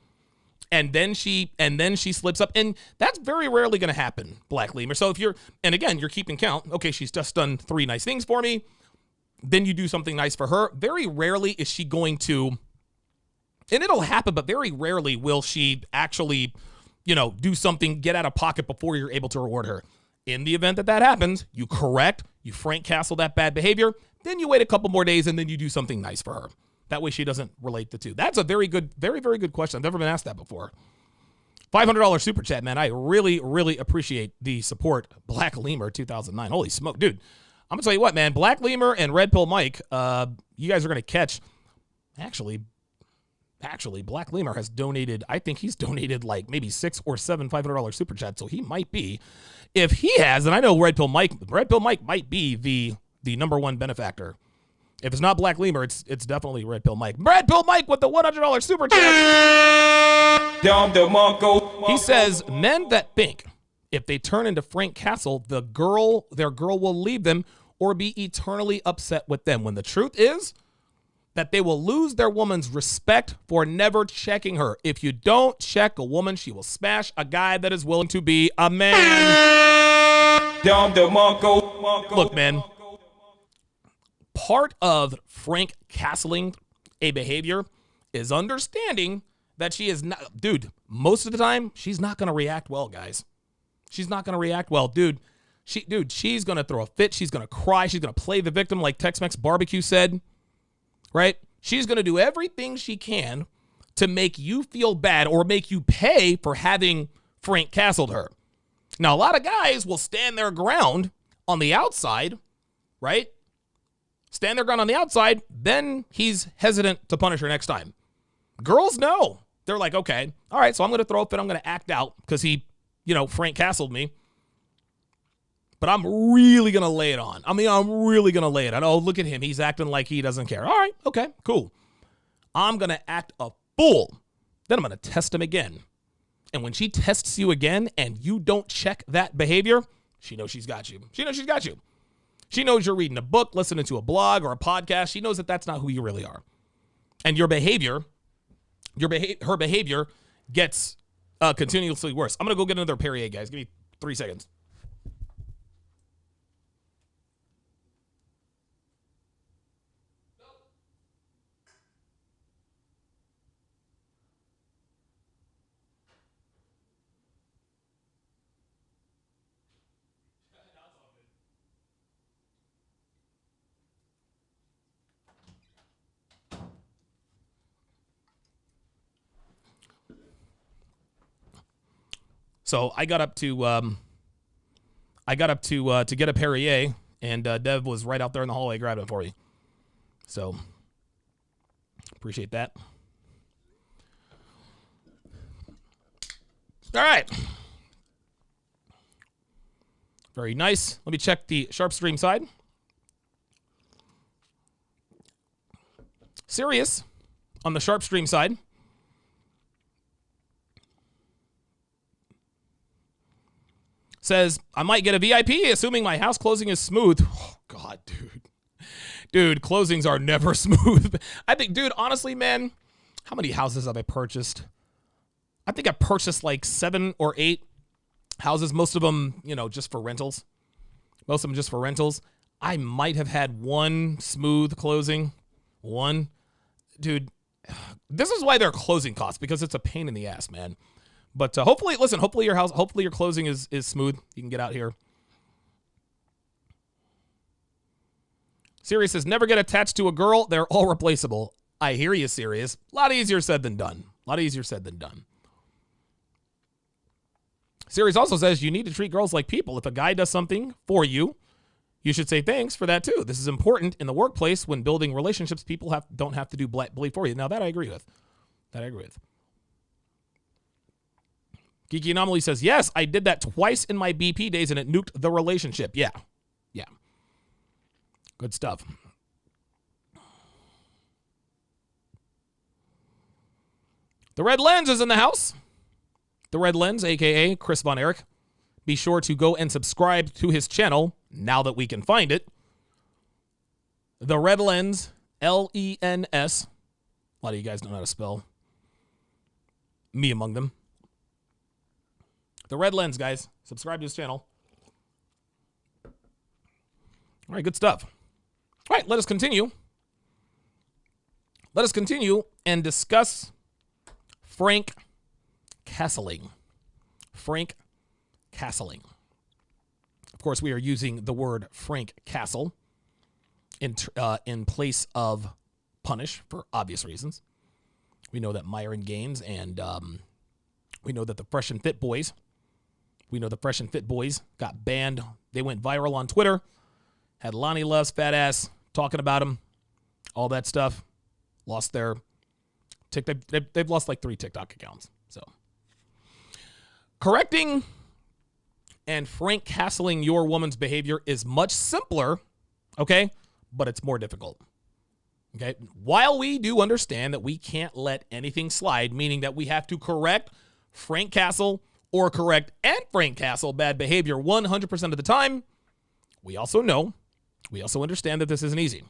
and then she slips up, and that's very rarely going to happen, Black Lemur. So if you're keeping count. Okay, she's just done 3 nice things for me. Then you do something nice for her. Very rarely is she going to. And it'll happen, but very rarely will she actually, do something, get out of pocket before you're able to reward her. In the event that happens, you correct, you Frank Castle that bad behavior, then you wait a couple more days and then you do something nice for her. That way she doesn't relate the two. That's a very good, very, very good question. I've never been asked that before. $500 super chat, man. I really, really appreciate the support. Black Lemur 2009. Holy smoke, dude. I'm going to tell you what, man. Black Lemur and Red Pill Mike, you guys are going to catch, Actually, Black Lemur has donated, I think he's donated like maybe 6 or 7 $500 super chats. So he might be, if he has, and I know Red Pill Mike might be the number 1 benefactor. If it's not Black Lemur, it's definitely Red Pill Mike. Red Pill Mike with the $100 super chat. He says, men that think if they turn into Frank Castle, their girl will leave them or be eternally upset with them. When the truth is that they will lose their woman's respect for never checking her. If you don't check a woman, she will smash a guy that is willing to be a man. Look, man, part of Frank Castling a behavior is understanding that she is not, dude, most of the time, she's not going to react well, guys. She's not going to react well. Dude, she's going to throw a fit. She's going to cry. She's going to play the victim like Tex-Mex Barbecue said. Right? She's going to do everything she can to make you feel bad or make you pay for having Frank Castled her. Now, a lot of guys will stand their ground on the outside, right? Stand their ground on the outside, then he's hesitant to punish her next time. Girls know. They're like, okay, all right, so I'm going to throw a fit. I'm going to act out because he, Frank Castled me. But I'm really going to lay it on. I'm really going to lay it on. Oh, look at him. He's acting like he doesn't care. All right, okay, cool. I'm going to act a fool. Then I'm going to test him again. And when she tests you again and you don't check that behavior, she knows she's got you. She knows she's got you. She knows you're reading a book, listening to a blog or a podcast. She knows that that's not who you really are. And her behavior gets continuously worse. I'm going to go get another Perrier, guys. Give me 3 seconds. So I got up to get a Perrier, and Dev was right out there in the hallway grabbing it for me. So appreciate that. All right. Very nice. Let me check the Sharpe stream side. Sirius on the Sharpe stream side says, I might get a VIP assuming my house closing is smooth. Oh, God, dude. Dude, closings are never smooth. I think, dude, honestly, man, how many houses have I purchased? I think I purchased like 7 or 8 houses, most of them, just for rentals. Most of them just for rentals. I might have had one smooth closing. One. Dude, this is why they're closing costs, because it's a pain in the ass, man. But hopefully your closing is smooth. You can get out here. Sirius says, never get attached to a girl. They're all replaceable. I hear you, Sirius. A lot easier said than done. Sirius also says, you need to treat girls like people. If a guy does something for you, you should say thanks for that too. This is important in the workplace when building relationships. People don't have to do bleed for you. Now that I agree with. Geeky Anomaly says, yes, I did that twice in my BP days and it nuked the relationship. Yeah. Good stuff. The Red Lens is in the house. The Red Lens, a.k.a. Chris Von Erich. Be sure to go and subscribe to his channel now that we can find it. The Red Lens, Lens. A lot of you guys don't know how to spell. Me among them. The Red Lens, guys. Subscribe to his channel. All right, good stuff. All right, let us continue. Let us continue and discuss Frank Castling. Frank Castling. Of course, we are using the word Frank Castle in place of punish for obvious reasons. We know that Myron Gaines and we know that the Fresh and Fit Boys. We know the Fresh and Fit Boys got banned. They went viral on Twitter. Had Lonnie Love's fat ass talking about him, all that stuff. Lost their TikTok. They've lost like 3 TikTok accounts. So correcting and Frank Castling your woman's behavior is much simpler, okay? But it's more difficult. Okay? While we do understand that we can't let anything slide, meaning that we have to correct Frank Castle or correct and Frank Castle bad behavior 100% of the time, we also understand that this isn't easy.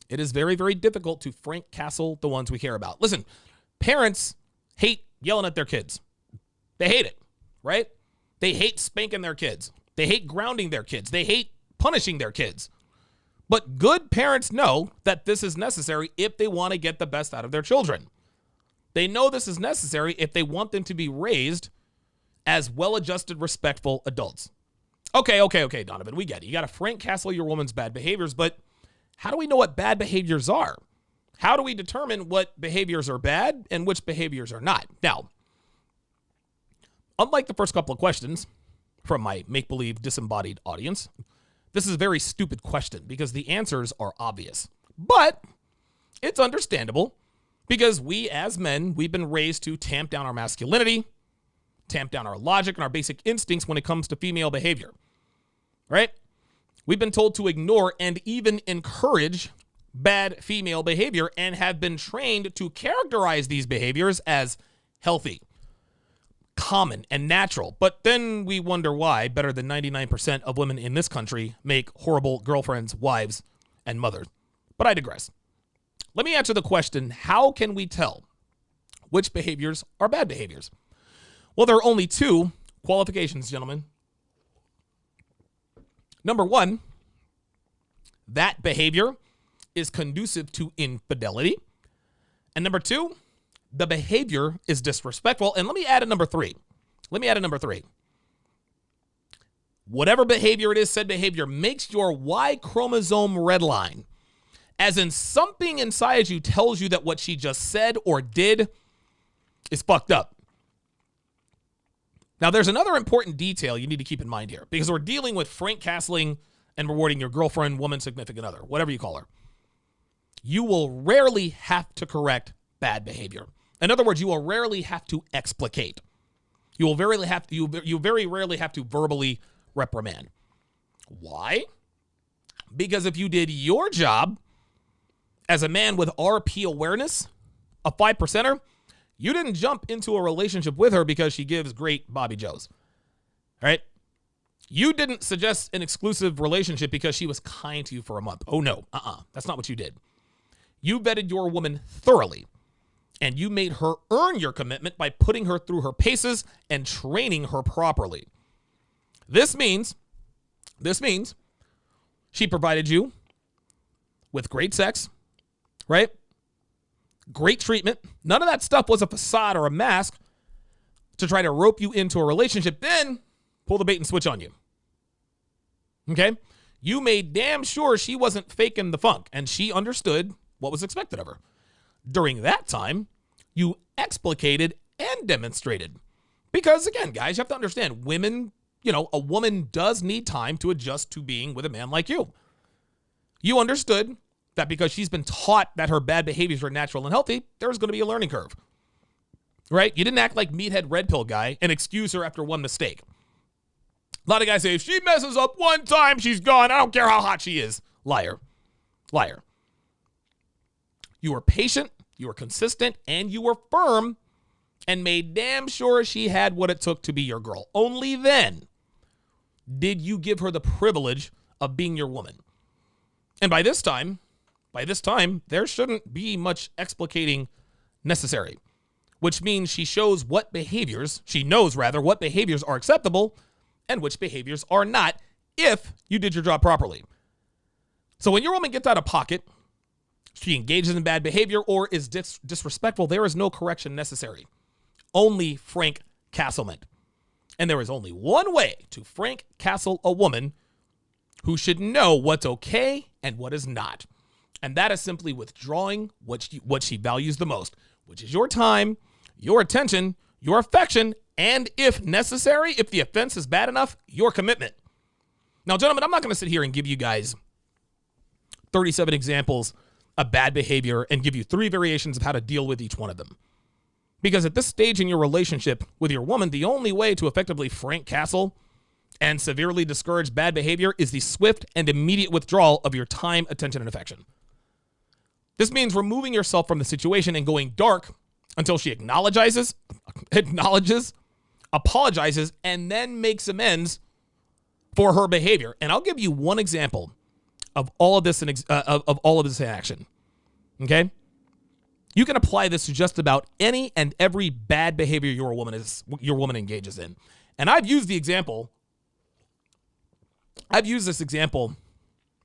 It is very, very difficult to Frank Castle the ones we care about. Listen, parents hate yelling at their kids. They hate it, right? They hate spanking their kids. They hate grounding their kids. They hate punishing their kids. But good parents know that this is necessary if they want to get the best out of their children. They know this is necessary if they want them to be raised as well-adjusted, respectful adults. Okay, Donovan, we get it. You got to Frank Castle your woman's bad behaviors, but how do we know what bad behaviors are? How do we determine what behaviors are bad and which behaviors are not? Now, unlike the first couple of questions from my make-believe disembodied audience, this is a very stupid question because the answers are obvious. But it's understandable because we as men, we've been raised to tamp down our masculinity, tamp down our logic and our basic instincts when it comes to female behavior. Right? We've been told to ignore and even encourage bad female behavior and have been trained to characterize these behaviors as healthy, common, and natural. But then we wonder why better than 99% of women in this country make horrible girlfriends, wives, and mothers. But I digress. Let me answer the question, how can we tell which behaviors are bad behaviors? Well, there are only 2 qualifications, gentlemen. Number 1, that behavior is conducive to infidelity. And number 2, the behavior is disrespectful. And let me add a number 3. Whatever behavior it is, said behavior makes your Y chromosome redline. As in something inside you tells you that what she just said or did is fucked up. Now, there's another important detail you need to keep in mind here because we're dealing with Frank Castling and rewarding your girlfriend, woman, significant other, whatever you call her. You will rarely have to correct bad behavior. In other words, you will rarely have to explicate. You very rarely have to verbally reprimand. Why? Because if you did your job as a man with RP awareness, a 5%er, you didn't jump into a relationship with her because she gives great Bobby Joes. All right? You didn't suggest an exclusive relationship because she was kind to you for a month. Oh, no. That's not what you did. You vetted your woman thoroughly, and you made her earn your commitment by putting her through her paces and training her properly. This means she provided you with great sex, right? Great treatment. None of that stuff was a facade or a mask to try to rope you into a relationship, then pull the bait and switch on you. Okay? You made damn sure she wasn't faking the funk, and she understood what was expected of her. During that time, you explicated and demonstrated. Because again, guys, you have to understand, women, a woman does need time to adjust to being with a man like you. You understood that because she's been taught that her bad behaviors are natural and healthy, there's going to be a learning curve. Right? You didn't act like meathead red pill guy and excuse her after one mistake. A lot of guys say, if she messes up one time, she's gone. I don't care how hot she is. Liar. Liar. You were patient, you were consistent, and you were firm and made damn sure she had what it took to be your girl. Only then did you give her the privilege of being your woman. And by this time, there shouldn't be much explicating necessary, which means she knows what behaviors are acceptable and which behaviors are not if you did your job properly. So when your woman gets out of pocket, she engages in bad behavior or is disrespectful, there is no correction necessary. Only Frank Castlement. And there is only one way to Frank Castle a woman who should know what's okay and what is not. And that is simply withdrawing what she values the most, which is your time, your attention, your affection, and if necessary, if the offense is bad enough, your commitment. Now, gentlemen, I'm not going to sit here and give you guys 37 examples of bad behavior and give you 3 variations of how to deal with each one of them. Because at this stage in your relationship with your woman, the only way to effectively Frank Castle and severely discourage bad behavior is the swift and immediate withdrawal of your time, attention, and affection. This means removing yourself from the situation and going dark until she acknowledges, apologizes, and then makes amends for her behavior. And I'll give you one example of all of this in action. Okay? You can apply this to just about any and every bad behavior your woman engages in. And I've used this example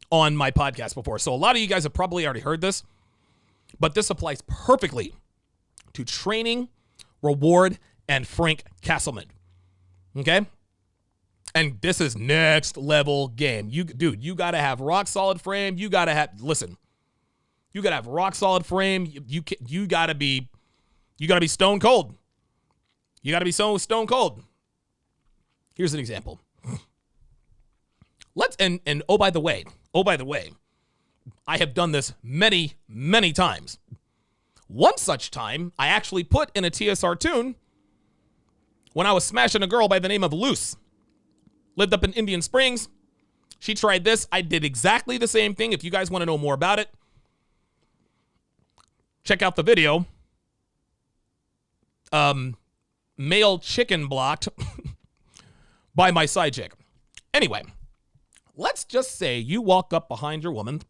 on my podcast before. So a lot of you guys have probably already heard this, but this applies perfectly to training, reward, and Frank Castlement. Okay? And this is next level game. You got to have rock solid frame. You got to have rock solid frame. You got to be stone cold. You got to be so stone cold. Here's an example. Oh by the way, I have done this many, many times. One such time, I actually put in a TSR tune when I was smashing a girl by the name of Luce. Lived up in Indian Springs. She tried this. I did exactly the same thing. If you guys want to know more about it, check out the video. Male chicken blocked by my side chick. Anyway, let's just say you walk up behind your woman,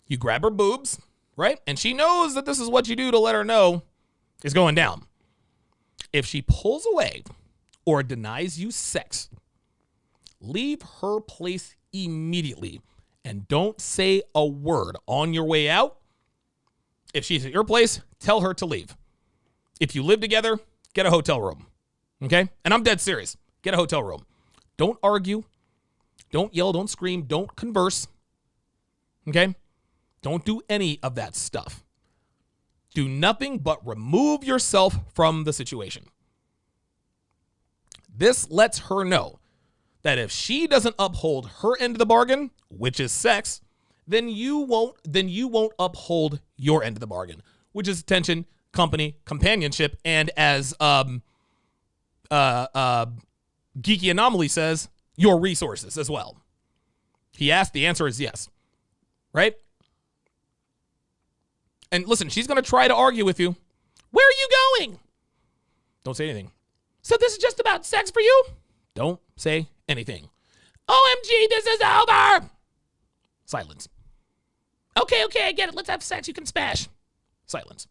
you grab her boobs, right? And she knows that this is what you do to let her know is going down. If she pulls away or denies you sex, leave her place immediately and don't say a word on your way out. If she's at your place, tell her to leave. If you live together, get a hotel room. Okay? And I'm dead serious. Get a hotel room. Don't argue. Don't yell. Don't scream. Don't converse. Okay? Don't do any of that stuff. Do nothing but remove yourself from the situation. This lets her know that if she doesn't uphold her end of the bargain, which is sex, then you won't uphold your end of the bargain, which is attention, company, companionship, and as Geeky Anomaly says, your resources as well. He asked, the answer is yes. Right? And listen, she's going to try to argue with you. Where are you going? Don't say anything. So this is just about sex for you? Don't say anything. OMG, this is over. Silence. Okay, I get it. Let's have sex. You can smash. Silence.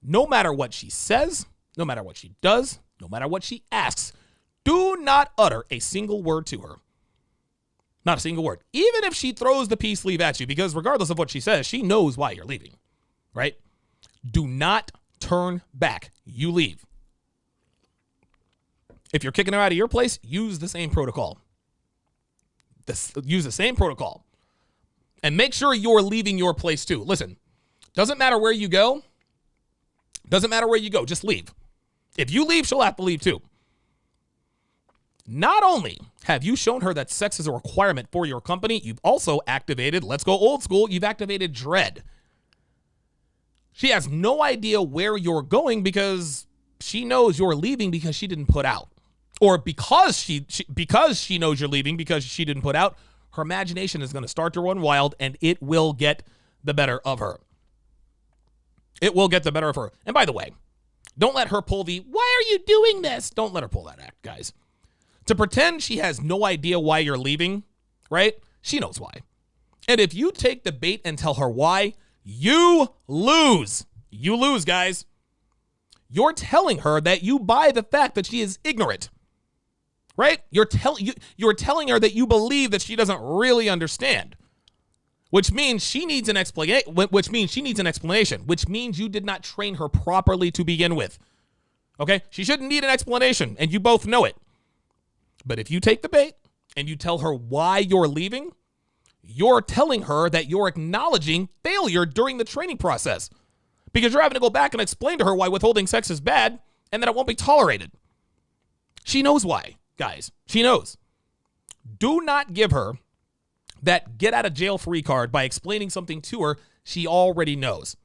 No matter what she says, no matter what she does, no matter what she asks, do not utter a single word to her. Not a single word. Even if she throws the peace leave at you, because regardless of what she says, she knows why you're leaving, right? Do not turn back. You leave. If you're kicking her out of your place, use the same protocol. Use the same protocol. And make sure you're leaving your place too. Listen, doesn't matter where you go. Doesn't matter where you go. Just leave. If you leave, she'll have to leave too. Not only have you shown her that sex is a requirement for your company, you've also activated, let's go old school, you've activated dread. She has no idea where you're going because she knows you're leaving because she didn't put out. Or because she knows you're leaving because she didn't put out, her imagination is going to start to run wild and it will get the better of her. It will get the better of her. And by the way, don't let her pull the, why are you doing this? Don't let her pull that act, guys. To pretend she has no idea why you're leaving, right? She knows why. And if you take the bait and tell her why, you lose. You lose, guys. You're telling her that you buy the fact that she is ignorant, right? You're telling her that you believe that she doesn't really understand, which means she needs an explanation, which means you did not train her properly to begin with, okay? She shouldn't need an explanation, and you both know it. But if you take the bait and you tell her why you're leaving, you're telling her that you're acknowledging failure during the training process because you're having to go back and explain to her why withholding sex is bad and that it won't be tolerated. She knows why, guys. She knows. Do not give her that get out of jail free card by explaining something to her she already knows.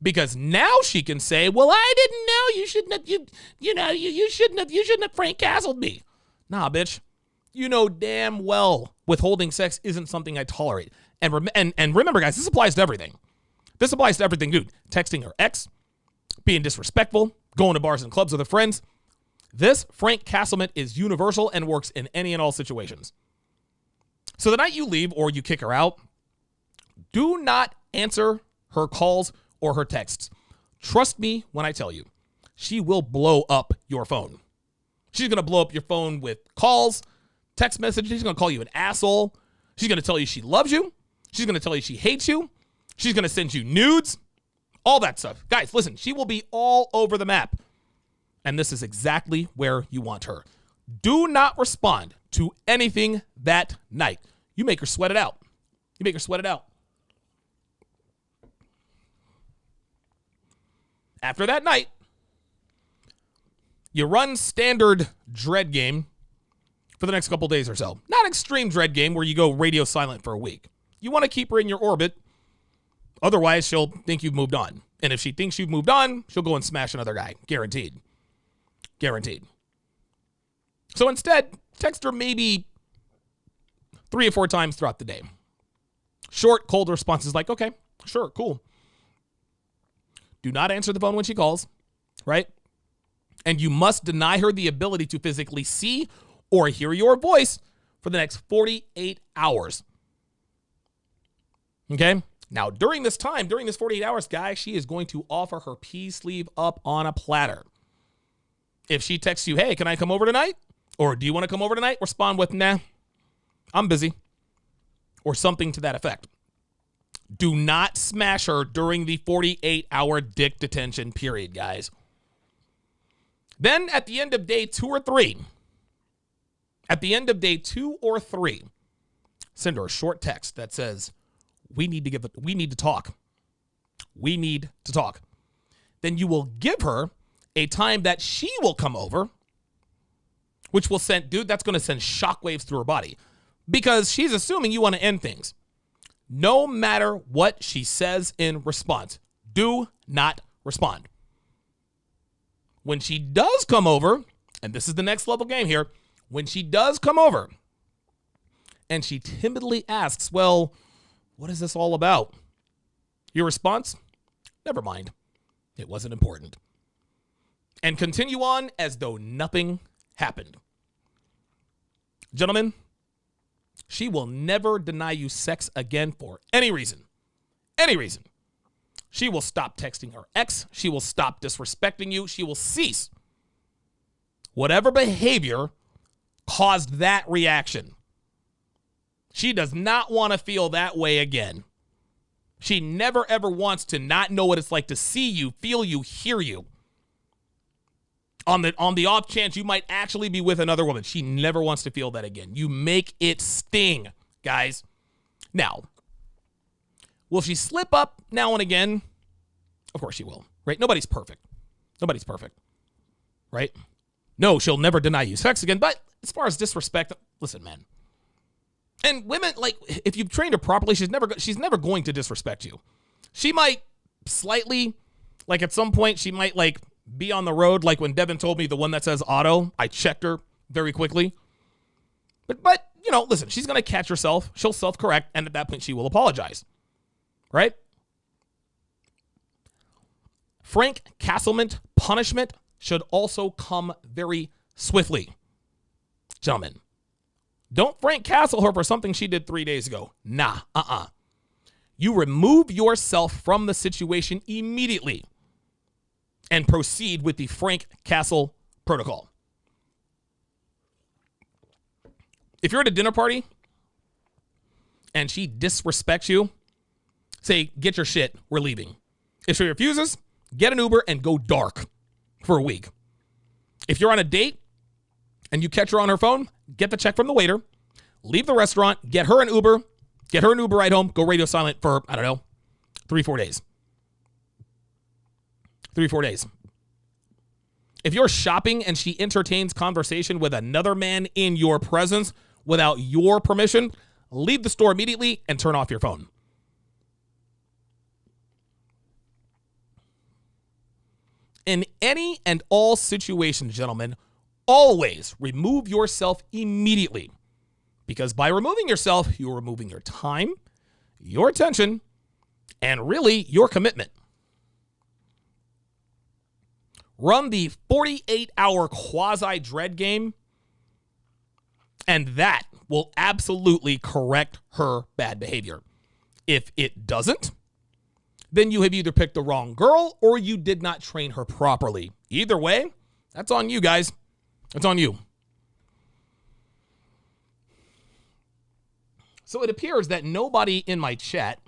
Because now she can say, well, I didn't know. You shouldn't have Frank Castled me. Nah, bitch. You know damn well withholding sex isn't something I tolerate. And remember, guys, this applies to everything. This applies to everything, dude. Texting her ex, being disrespectful, going to bars and clubs with her friends. This Frank Castlement is universal and works in any and all situations. So the night you leave or you kick her out, do not answer her calls or her texts. Trust me when I tell you, she will blow up your phone. She's going to blow up your phone with calls, text messages. She's going to call you an asshole. She's going to tell you she loves you. She's going to tell you she hates you. She's going to send you nudes, all that stuff. Guys, listen, she will be all over the map. And this is exactly where you want her. Do not respond to anything that night. You make her sweat it out. You make her sweat it out. After that night, you run standard dread game for the next couple days or so. Not extreme dread game where you go radio silent for a week. You want to keep her in your orbit. Otherwise, she'll think you've moved on. And if she thinks you've moved on, she'll go and smash another guy. Guaranteed. Guaranteed. So instead, text her maybe 3 or 4 times throughout the day. Short, cold responses like, okay, sure, cool. Do not answer the phone when she calls, right? And you must deny her the ability to physically see or hear your voice for the next 48 hours. Okay? Now, during this 48 hours, guys, she is going to offer her peace sleeve up on a platter. If she texts you, hey, can I come over tonight? Or do you want to come over tonight? Respond with, nah, I'm busy. Or something to that effect. Do not smash her during the 48-hour dick detention period, guys. Then at the end of day 2 or 3, send her a short text that says, we need to talk. We need to talk. Then you will give her a time that she will come over, which will send, dude, that's going to send shockwaves through her body because she's assuming you want to end things. No matter what she says in response, do not respond. When she does come over, and this is the next level game here, when she does come over and she timidly asks, well, what is this all about? Your response, Never mind. It wasn't important. And continue on as though nothing happened. Gentlemen, she will never deny you sex again for any reason. Any reason. She will stop texting her ex. She will stop disrespecting you. She will cease whatever behavior caused that reaction. She does not want to feel that way again. She never, ever wants to not know what it's like to see you, feel you, hear you. On the off chance you might actually be with another woman. She never wants to feel that again. You make it sting, guys. Now, will she slip up now and again? Of course she will, right? Nobody's perfect. Nobody's perfect, right? No, she'll never deny you sex again. But as far as disrespect, listen, man. And women, like, if you've trained her properly, she's never going to disrespect you. She might slightly, like at some point, she might like be on the road, like when Devin told me the one that says auto. I checked her very quickly. But you know, listen, she's gonna catch herself. She'll self-correct, and at that point, she will apologize, right? Frank Castleman punishment should also come very swiftly, gentlemen. Don't Frank Castle her for something she did 3 days ago. Nah, You remove yourself from the situation immediately and proceed with the Frank Castle protocol. If you're at a dinner party and she disrespects you, say, get your shit, we're leaving. If she refuses, get an Uber and go dark for a week. If you're on a date and you catch her on her phone, get the check from the waiter, leave the restaurant, get her an Uber ride home, go radio silent for, 3-4 days. 3-4 days. If you're shopping and she entertains conversation with another man in your presence without your permission, leave the store immediately and turn off your phone. In any and all situations, gentlemen, always remove yourself immediately. Because by removing yourself, you're removing your time, your attention, and really your commitment. Run the 48-hour quasi-dread game, and that will absolutely correct her bad behavior. If it doesn't, then you have either picked the wrong girl or you did not train her properly. Either way, that's on you, guys. That's on you. So it appears that nobody in my chat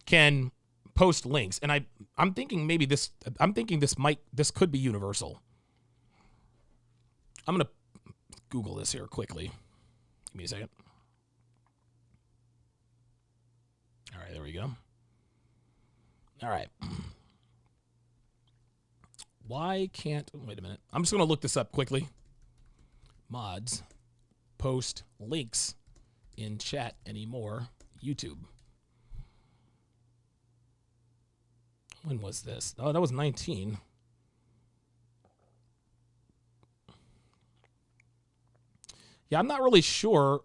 can post links, and I'm thinking maybe this could be universal. I'm gonna Google this here quickly. Give me a second. All right, there we go. All right. Wait a minute. I'm just gonna look this up quickly. Mods post links in chat anymore. YouTube. When was this? Oh, that was 19. Yeah, I'm not really sure.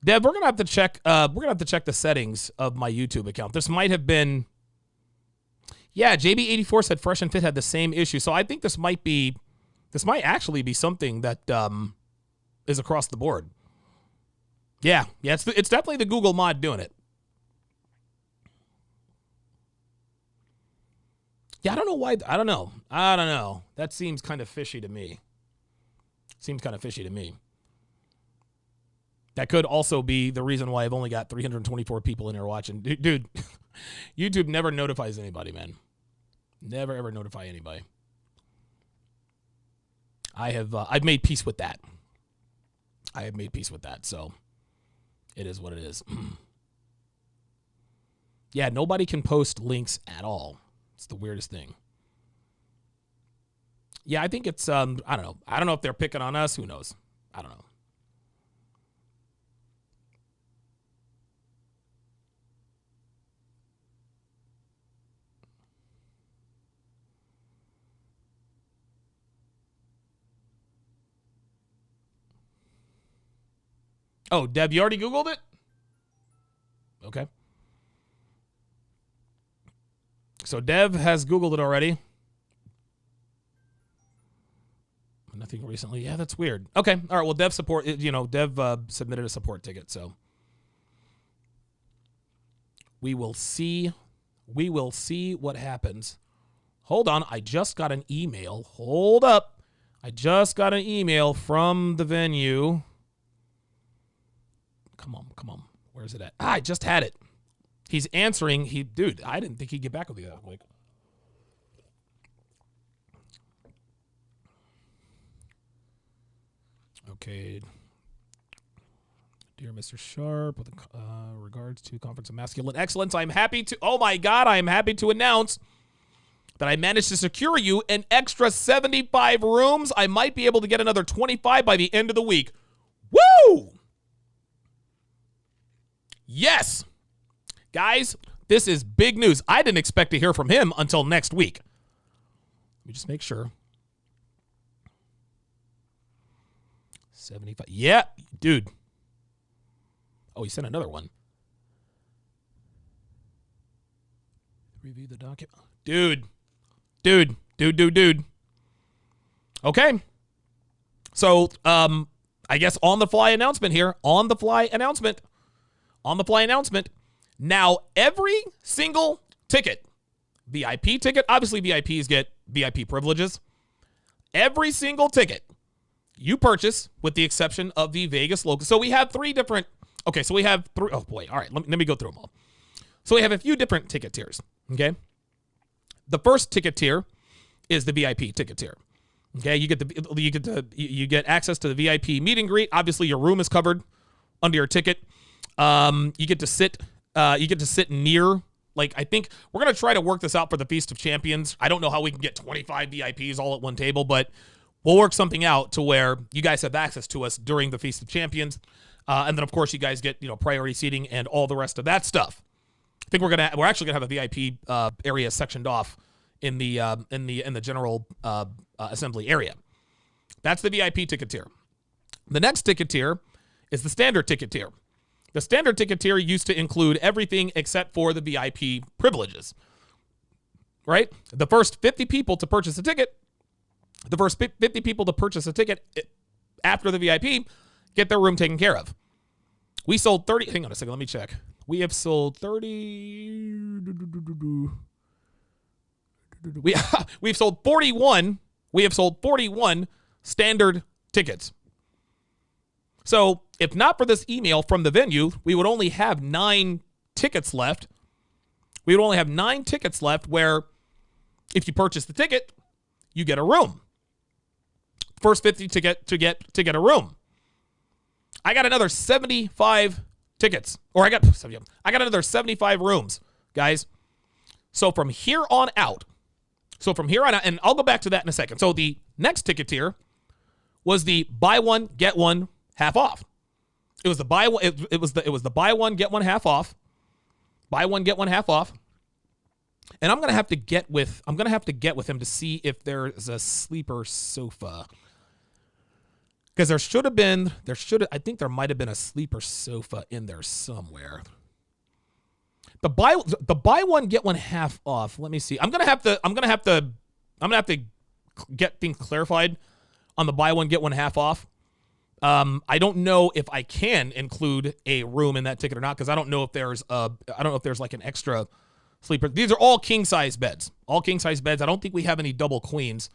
Deb, we're gonna have to check. We're gonna have to check the settings of my YouTube account. This might have been. Yeah, JB84 said Fresh and Fit had the same issue, so I think this might actually be something that is across the board. Yeah, it's definitely the Google mod doing it. Yeah, I don't know why. I don't know. That seems kind of fishy to me. That could also be the reason why I've only got 324 people in here watching. Dude, YouTube never notifies anybody, man. Never, ever notify anybody. I've made peace with that. So it is what it is. Yeah, nobody can post links at all. It's the weirdest thing. Yeah, I think it's, I don't know. I don't know if they're picking on us. Who knows? I don't know. Oh, Deb, you already Googled it? okay? So Dev has Googled it already. Nothing recently. Yeah, that's weird. Okay. All right. Well, Dev submitted a support ticket, so we will see. We will see what happens. Hold on. I just got an email. Hold up. I just got an email from the venue. Come on. Where is it at? I just had it. He's answering. Dude, I didn't think he'd get back with you that quick. Okay. Dear Mr. Sharpe, with regards to Conference of Masculine Excellence, I'm happy to announce that I managed to secure you an extra 75 rooms. I might be able to get another 25 by the end of the week. Woo! Yes! Guys, this is big news. I didn't expect to hear from him until next week. Let me just make sure. 75. Yeah, dude. Oh, he sent another one. Review the document. Dude. Okay. So, I guess on the fly announcement here. On the fly announcement. Now, every single ticket, VIP ticket, obviously VIPs get VIP privileges. Every single ticket you purchase, with the exception of the Vegas local. So we have three different. Okay, so we have three. Oh boy! All right, let me go through them all. So we have a few different ticket tiers. Okay, the first ticket tier is the VIP ticket tier. Okay, you get access to the VIP meet and greet. Obviously, your room is covered under your ticket. You get to sit. Near. Like, I think we're gonna try to work this out for the Feast of Champions. I don't know how we can get 25 VIPs all at one table, but we'll work something out to where you guys have access to us during the Feast of Champions, and then of course you guys get priority seating and all the rest of that stuff. I think we're actually gonna have a VIP area sectioned off in the general assembly area. That's the VIP ticket tier. The next ticket tier is the standard ticket tier. The standard ticket tier used to include everything except for the VIP privileges. Right? The first 50 people to purchase a ticket. After the VIP get their room taken care of. We sold 30. Hang on a second. Let me check. We have sold 30. We've sold 41. We have sold 41 standard tickets. So if not for this email from the venue, we would only have 9 tickets left. We would only have 9 tickets left where if you purchase the ticket, you get a room. First 50 to get a room. I got another 75 tickets. Or I got another 75 rooms, guys. So from here on out, and I'll go back to that in a second. So the next ticket tier was the buy one, get one half off. It was the buy one, it was the buy one, get one half off. Buy one, get one half off. And I'm gonna have to get with him to see if there's a sleeper sofa. Because I think there might have been a sleeper sofa in there somewhere. The buy one, get one half off. Let me see. I'm gonna have to get things clarified on the buy one, get one half off. I don't know if I can include a room in that ticket or not, because I don't know if there's like an extra sleeper. These are all king size beds. All king size beds. I don't think we have any double queens.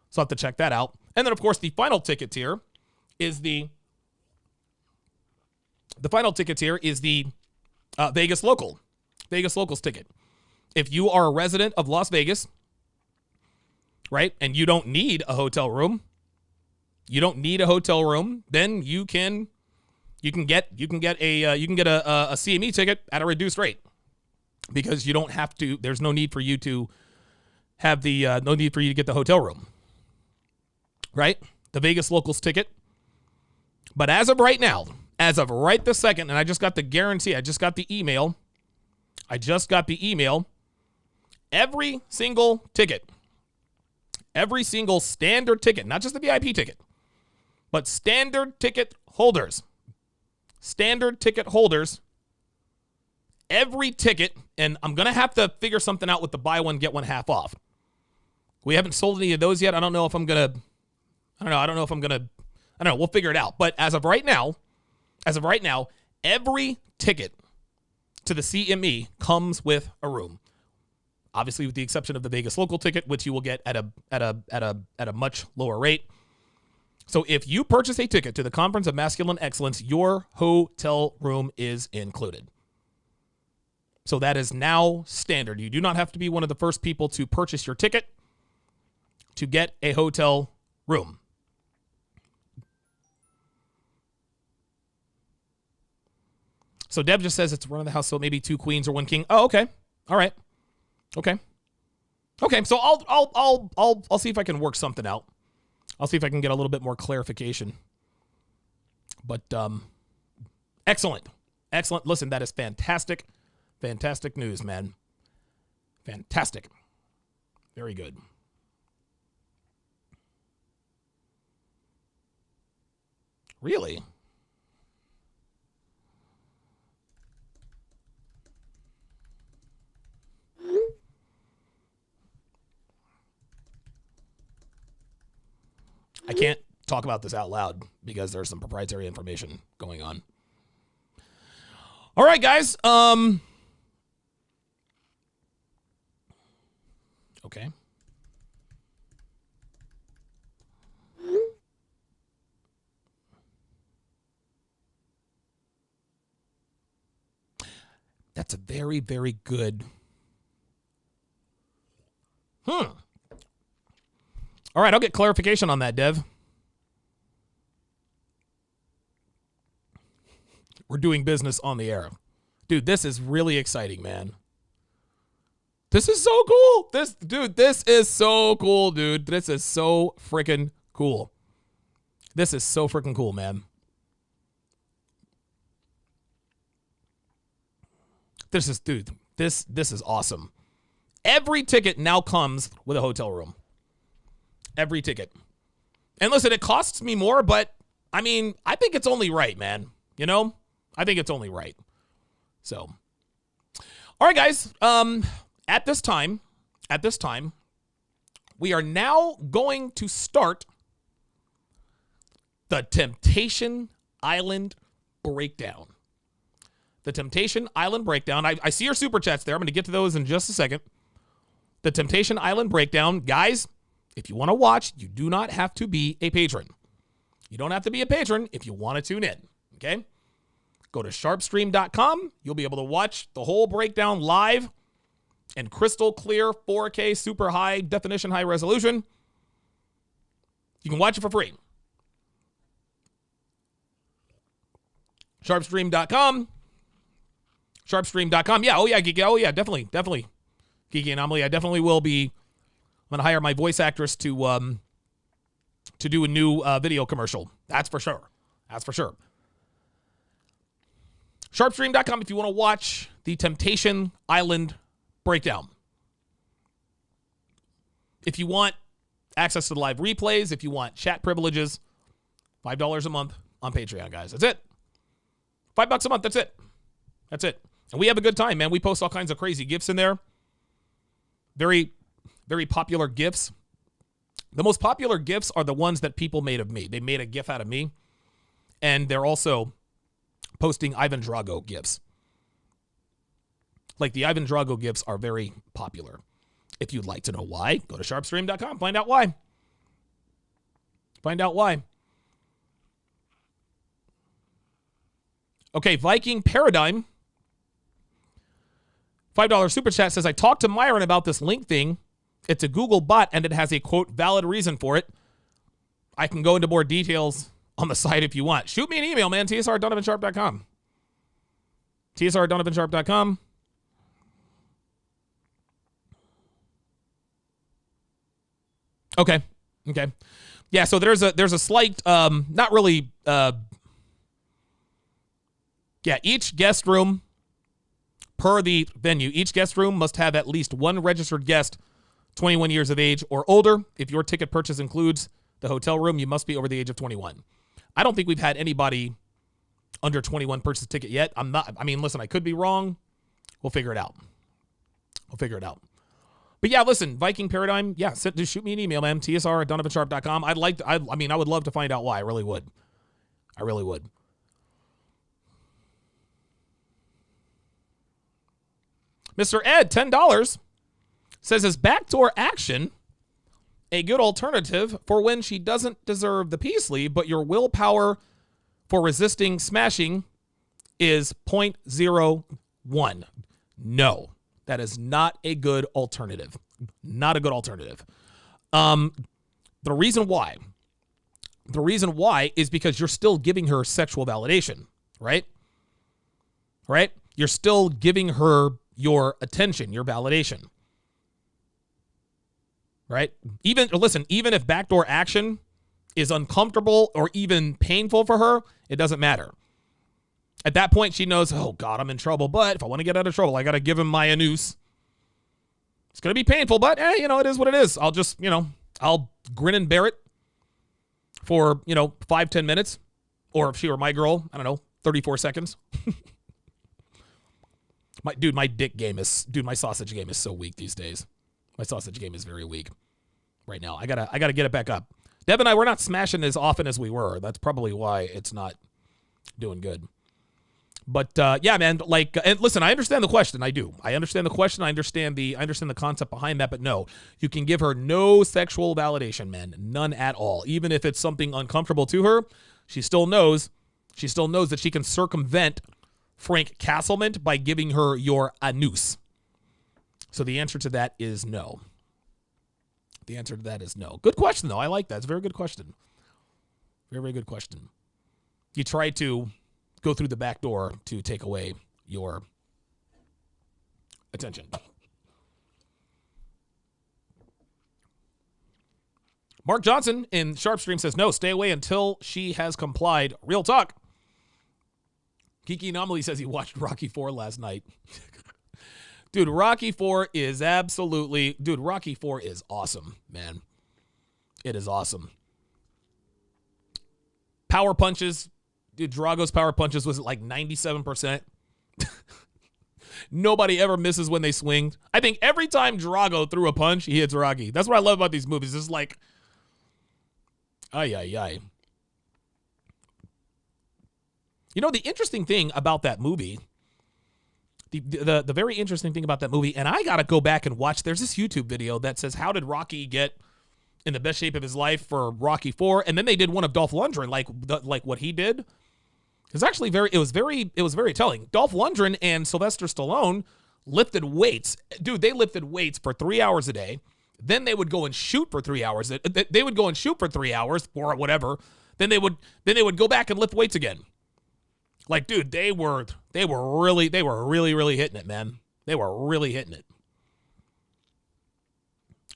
So I'll have to check that out. And then of course the final ticket tier is the Vegas Locals ticket. If you are a resident of Las Vegas, right, and you don't need a hotel room, then you can get a CME ticket at a reduced rate, because you don't have to. There's no need for you to have no need for you to get the hotel room, right? The Vegas Locals ticket. But as of right now, as of right this second, and I just got the guarantee. I just got the email. Every single ticket, every single standard ticket, not just the VIP ticket, but standard ticket holders, every ticket, and I'm going to have to figure something out with the buy one, get one half off. We haven't sold any of those yet. I don't know if I'm going to, I don't know. We'll figure it out. But as of right now, every ticket to the CME comes with a room. Obviously, with the exception of the Vegas local ticket, which you will get at a much lower rate. So if you purchase a ticket to the Conference of Masculine Excellence, your hotel room is included. So that is now standard. You do not have to be one of the first people to purchase your ticket to get a hotel room. So Deb just says it's run of the house, so maybe 2 queens or 1 king. Oh, okay. All right. Okay. So I'll see if I can work something out. I'll see if I can get a little bit more clarification. But excellent. Listen, that is fantastic. Fantastic news, man. Fantastic. Very good. Really? I can't talk about this out loud because there's some proprietary information going on. All right, guys. Okay. That's a very, very good. All right, I'll get clarification on that, Dev. We're doing business on the air. Dude, this is really exciting, man. This is so cool. This is so cool, dude. This is so freaking cool. This is so freaking cool, man. This is awesome. Every ticket now comes with a hotel room. Every ticket. And listen, it costs me more, but I mean, I think it's only right, man. You know? I think it's only right. So, all right, guys. At this time, we are now going to start the Temptation Island breakdown. The Temptation Island breakdown. I see your super chats there. I'm going to get to those in just a second. The Temptation Island breakdown. Guys, if you want to watch, you do not have to be a patron. You don't have to be a patron if you want to tune in, okay? Go to sharpestream.com. You'll be able to watch the whole breakdown live in crystal clear 4K, super high definition, high resolution. You can watch it for free. Sharpestream.com. Sharpestream.com. Yeah, Geeky. Oh, yeah, definitely. Geeky Anomaly. I definitely will be. I'm going to hire my voice actress to do a new video commercial. That's for sure. Sharpestream.com if you want to watch the Temptation Island breakdown. If you want access to the live replays, if you want chat privileges, $5 a month on Patreon, guys. That's it. $5 a month. That's it. And we have a good time, man. We post all kinds of crazy GIFs in there. Very, very popular GIFs. The most popular GIFs are the ones that people made of me. They made a GIF out of me. And they're also posting Ivan Drago GIFs. Like the Ivan Drago GIFs are very popular. If you'd like to know why, go to sharpestream.com. Find out why. Okay, Viking Paradigm. $5 super chat says, I talked to Myron about this link thing. It's a Google bot and it has a, quote, valid reason for it. I can go into more details on the site if you want. Shoot me an email, man. tsr@donovansharpe.com. tsr@donovansharpe.com. Okay. Yeah, so there's a slight, not really, each guest room per the venue, each guest room must have at least one registered guest 21 years of age or older. If your ticket purchase includes the hotel room, you must be over the age of 21. I don't think we've had anybody under 21 purchase a ticket yet. Listen, I could be wrong. We'll figure it out. But yeah, listen, Viking Paradigm, yeah, just shoot me an email, man. tsr@donovansharpe.com. I would love to find out why. I really would. Mr. Ed, $10, says, is backdoor action a good alternative for when she doesn't deserve the peace leave, but your willpower for resisting smashing is 0.01? No, that is not a good alternative. Not a good alternative. The reason why is because you're still giving her sexual validation, right? Right? You're still giving her your attention, your validation. Right? Even if backdoor action is uncomfortable or even painful for her, it doesn't matter. At that point, she knows, oh God, I'm in trouble. But if I want to get out of trouble, I got to give him my anus. It's going to be painful, but it is what it is. I'll just, I'll grin and bear it for, 5-10 minutes. Or if she were my girl, I don't know, 34 seconds. My sausage game is so weak these days. My sausage game is very weak right now. I gotta get it back up. Deb and I, we're not smashing as often as we were. That's probably why it's not doing good. But yeah, man, and listen, I understand the question. I do. I understand the question. I understand the concept behind that. But no, you can give her no sexual validation, man, none at all. Even if it's something uncomfortable to her, she still knows that she can circumvent Frank Castleman by giving her your anus. So the answer to that is no. Good question, though. I like that. It's a very good question. Very, very good question. You try to go through the back door to take away your attention. Mark Johnson in Sharpe Stream says, no, stay away until she has complied. Real talk. Kiki Anomaly says he watched Rocky IV last night. Dude, Rocky IV is awesome, man. It is awesome. Power punches. Dude, Drago's power punches was like 97%. Nobody ever misses when they swing. I think every time Drago threw a punch, he hits Rocky. That's what I love about these movies. It's like, ay. The interesting thing about that movie, the very interesting thing about that movie, and I got to go back and watch, there's this YouTube video that says, how did Rocky get in the best shape of his life for Rocky IV? And then they did one of Dolph Lundgren, like what he did. It was actually very telling. Dolph Lundgren and Sylvester Stallone lifted weights. Dude, they lifted weights for 3 hours a day. Then they would go and shoot for 3 hours. They would go and shoot for 3 hours or whatever. Then they would go back and lift weights again. Like, dude, they were really hitting it, man. They were really hitting it.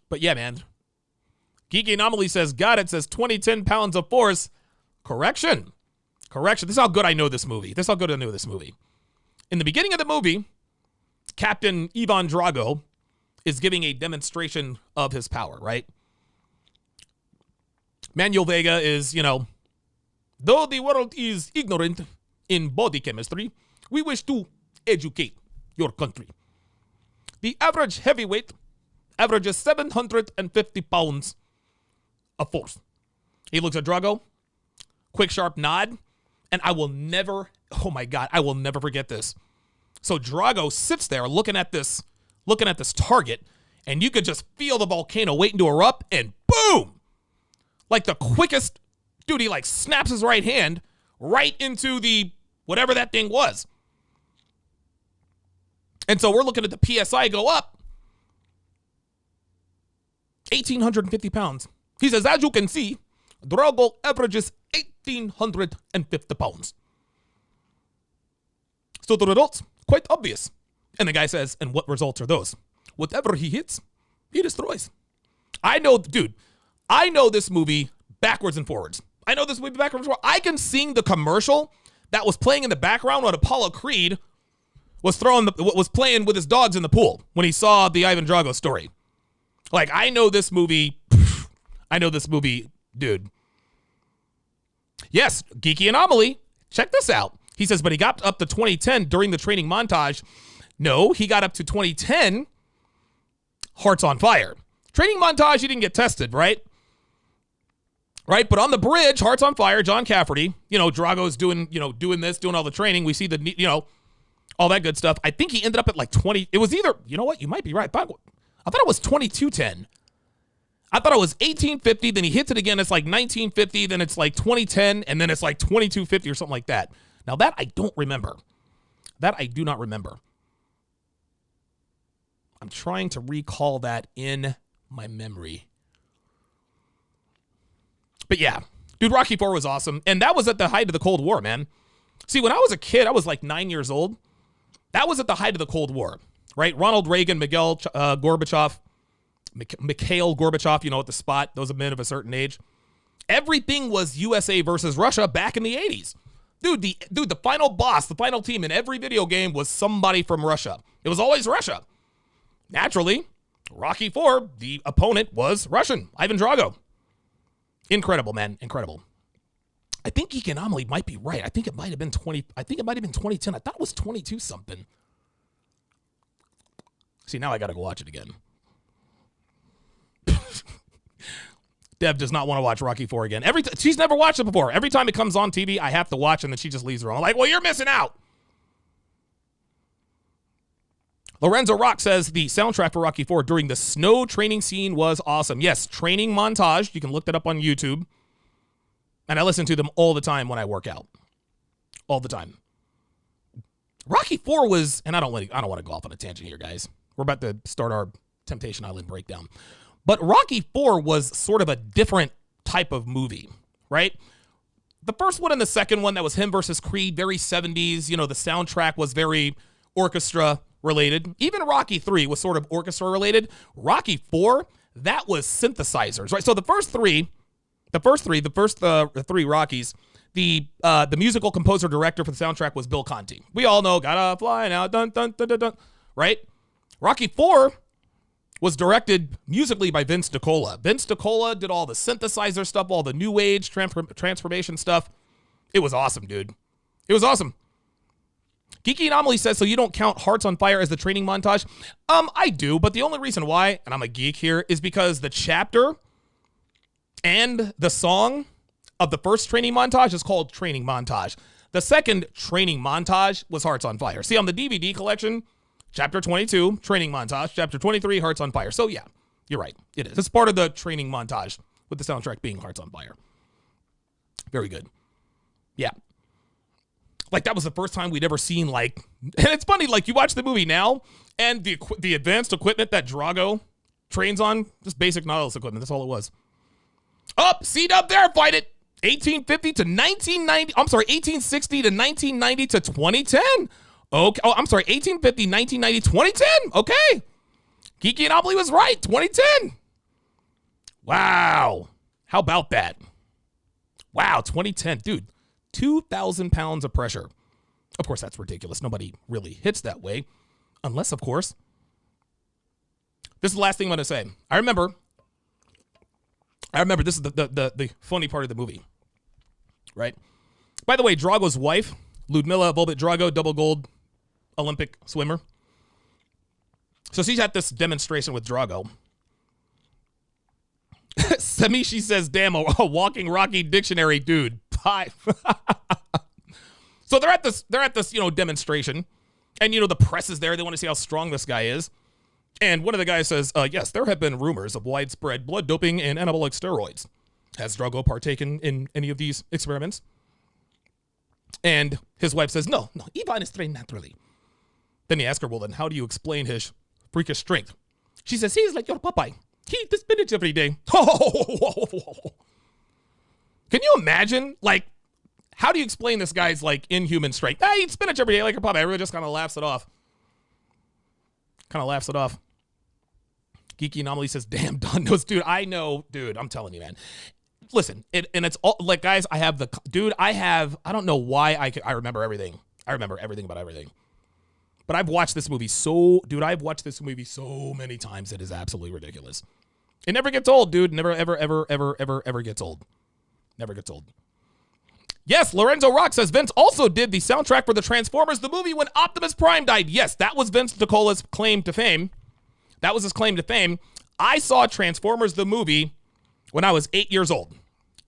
But yeah, man. Geeky Anomaly says, got it, says 10 pounds of force. Correction. This is how good I know this movie. In the beginning of the movie, Captain Ivan Drago is giving a demonstration of his power, right? Manuel Vega is, though the world is ignorant in body chemistry, we wish to educate your country. The average heavyweight averages 750 pounds of force. He looks at Drago, quick, sharp nod, and I will never forget this. So Drago sits there looking at this target, and you could just feel the volcano waiting to erupt, and boom! Like the quickest, dude, he snaps his right hand right into the whatever that thing was. And so we're looking at the PSI go up 1,850 pounds. He says, as you can see, Drago averages 1,850 pounds. So the results, quite obvious. And the guy says, and what results are those? Whatever he hits, he destroys. I know this movie backwards and forwards. I can sing the commercial that was playing in the background when Apollo Creed was playing with his dogs in the pool when he saw the Ivan Drago story. I know this movie, dude. Yes, Geeky Anomaly. Check this out. He says, but he got up to 2010 during the training montage. No, he got up to 2010, Hearts on Fire. Training montage, he didn't get tested, right? Right, but on the bridge, Hearts on Fire, John Cafferty, Drago's doing this, doing all the training. We see the, all that good stuff. I think he ended up at like 20. It was either, you know what, you might be right. I thought it was 2210. I thought it was 1850, then he hits it again, it's like 1950, then it's like 2010, and then it's like 2250 or something like that. Now that I don't remember. That I do not remember. I'm trying to recall that in my memory. But yeah, dude, Rocky IV was awesome. And that was at the height of the Cold War, man. See, when I was a kid, I was like 9 years old. That was at the height of the Cold War, right? Ronald Reagan, Mikhail Gorbachev, at the spot, those men of a certain age. Everything was USA versus Russia back in the 80s. Dude, the final boss, the final team in every video game was somebody from Russia. It was always Russia. Naturally, Rocky IV, the opponent was Russian, Ivan Drago. Incredible, man. Incredible. I think Geek Anomaly might be right. I think it might have been 2010. I thought it was 22 something. See, now I got to go watch it again. Dev does not want to watch Rocky IV again. She's never watched it before. Every time it comes on TV, I have to watch, and then she just leaves her on. I'm like, well, you're missing out. Lorenzo Rock says the soundtrack for Rocky IV during the snow training scene was awesome. Yes, training montage. You can look that up on YouTube. And I listen to them all the time when I work out. All the time. Rocky IV was, and I don't want to go off on a tangent here, guys. We're about to start our Temptation Island breakdown. But Rocky IV was sort of a different type of movie, right? The first one and the second one, that was him versus Creed, very 70s. The soundtrack was very orchestra related. Even Rocky III was sort of orchestra related. Rocky IV, that was synthesizers, right? So the first three Rockies, the musical composer director for the soundtrack was Bill Conti. We all know, gotta fly now, dun dun dun dun dun, right? Rocky IV was directed musically by Vince DiCola. Vince DiCola did all the synthesizer stuff, all the new age transformation stuff. It was awesome, dude. It was awesome. Geeky Anomaly says, so you don't count Hearts on Fire as the training montage? I do, but the only reason why, and I'm a geek here, is because the chapter and the song of the first training montage is called Training Montage. The second training montage was Hearts on Fire. See, on the DVD collection, Chapter 22, Training Montage. Chapter 23, Hearts on Fire. So yeah, you're right. It is. It's part of the training montage with the soundtrack being Hearts on Fire. Very good. Yeah. Like, that was the first time we'd ever seen, like, and it's funny, like, you watch the movie now, and the advanced equipment that Drago trains on, just basic Nautilus equipment. That's all it was. Up, C-Dub there, fight it. 1850 to 1990. I'm sorry, 1860 to 1990 to 2010. Okay. Oh, I'm sorry, 1850, 1990, 2010. Okay. Geeky Anomaly was right. 2010. Wow. How about that? Wow, 2010. Dude, 2,000 pounds of pressure. Of course, that's ridiculous. Nobody really hits that way. Unless, of course. This is the last thing I'm going to say. I remember this is the funny part of the movie. Right? By the way, Drago's wife, Ludmila Volbit Drago, double gold Olympic swimmer. So she's at this demonstration with Drago. Samishi says, damn, a walking Rocky dictionary, dude. Hi. So they're at this, demonstration. And, the press is there. They want to see how strong this guy is. And one of the guys says, yes, there have been rumors of widespread blood doping and anabolic steroids. Has Drago partaken in any of these experiments? And his wife says, no, Ivan is trained naturally. Then he asks her, well, then how do you explain his freakish strength? She says, he's like your Popeye. He eats spinach every day. Can you imagine, like, how do you explain this guy's, like, inhuman strength? He eats spinach every day like your Popeye. Everybody just kind of laughs it off. Geeky Anomaly says, damn, Don knows. Dude, I know. Dude, I'm telling you, man. Listen, and it's all, like, guys, I don't know why I remember everything. I remember everything about everything. But I've watched this movie so many times. It is absolutely ridiculous. It never gets old, dude. Never, ever, ever, ever, ever, ever gets old. Never gets old. Yes, Lorenzo Rock says Vince also did the soundtrack for the Transformers, the movie when Optimus Prime died. Yes, that was Vince DiCola's claim to fame. That was his claim to fame. I saw Transformers, the movie, when I was 8 years old.